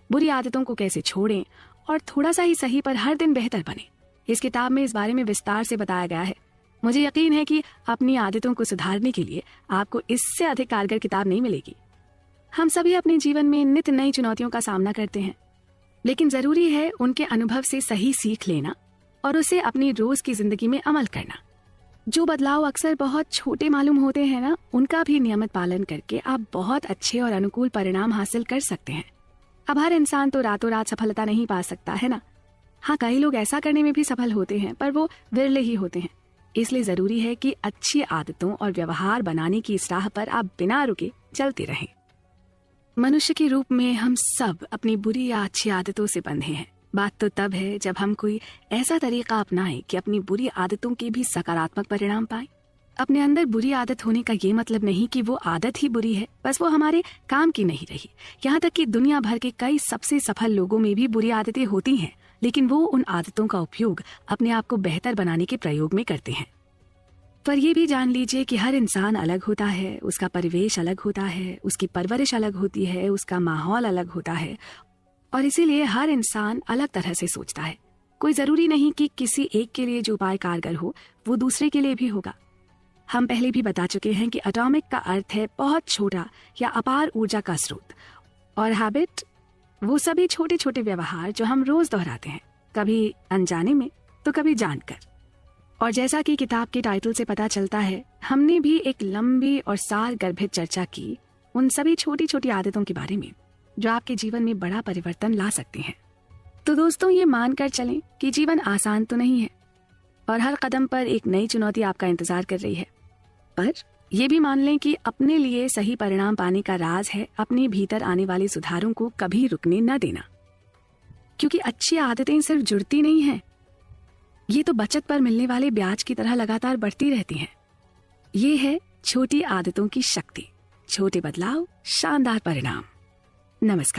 बुरी आदतों को कैसे छोड़ें और थोड़ा सा ही सही पर हर दिन बेहतर बने। इस किताब में इस बारे में विस्तार से बताया गया है। मुझे यकीन है कि अपनी आदतों को सुधारने के लिए आपको इससे अधिक कारगर किताब नहीं मिलेगी। हम सभी अपने जीवन में नित्य नई चुनौतियों का सामना करते हैं, लेकिन जरूरी है उनके अनुभव से सही सीख लेना और उसे अपनी रोज की जिंदगी में अमल करना। जो बदलाव अक्सर बहुत छोटे मालूम होते हैं ना, उनका भी नियमित पालन करके आप बहुत अच्छे और अनुकूल परिणाम हासिल कर सकते हैं। अब हर इंसान तो रातों रात सफलता नहीं पा सकता है ना। हाँ, कई लोग ऐसा करने में भी सफल होते हैं, पर वो विरले ही होते हैं। इसलिए जरूरी है कि अच्छी आदतों और व्यवहार बनाने की इस राह पर आप बिना रुके चलते रहें। मनुष्य के रूप में हम सब अपनी बुरी या अच्छी आदतों से बंधे हैं। बात तो तब है जब हम कोई ऐसा तरीका अपनाएं कि अपनी बुरी आदतों के भी सकारात्मक परिणाम पाएं। अपने अंदर बुरी आदत होने का ये मतलब नहीं कि वो आदत ही बुरी है, बस वो हमारे काम की नहीं रही। यहाँ तक कि दुनिया भर के कई सबसे सफल लोगों में भी बुरी आदतें होती हैं, लेकिन वो उन आदतों का उपयोग अपने आप को बेहतर बनाने के प्रयोग में करते हैं। पर यह भी जान लीजिए कि हर इंसान अलग होता है, उसका परिवेश अलग होता है, उसकी परवरिश अलग होती है, उसका माहौल अलग होता है और इसीलिए हर इंसान अलग तरह से सोचता है। कोई जरूरी नहीं कि किसी एक के लिए जो उपाय कारगर हो वो दूसरे के लिए भी होगा। हम पहले भी बता चुके हैं कि एटॉमिक का अर्थ है बहुत छोटा या अपार ऊर्जा का स्रोत, और हैबिट वो सभी छोटे छोटे व्यवहार जो हम रोज दोहराते हैं, कभी अनजाने में तो कभी जानकर। और जैसा कि किताब के टाइटल से पता चलता है, हमने भी एक लंबी और सार गर्भित चर्चा की उन सभी छोटी छोटी आदतों के बारे में जो आपके जीवन में बड़ा परिवर्तन ला सकती हैं। तो दोस्तों, ये मानकर चलें कि जीवन आसान तो नहीं है और हर कदम पर एक नई चुनौती आपका इंतजार कर रही है, पर ये भी मान लें कि अपने लिए सही परिणाम पाने का राज है अपने भीतर आने वाले सुधारों को कभी रुकने न देना। क्योंकि अच्छी आदतें सिर्फ जुड़ती नहीं हैं, ये तो बचत पर मिलने वाले ब्याज की तरह लगातार बढ़ती रहती हैं। ये है छोटी आदतों की शक्ति, छोटे बदलाव, शानदार परिणाम। नमस्कार।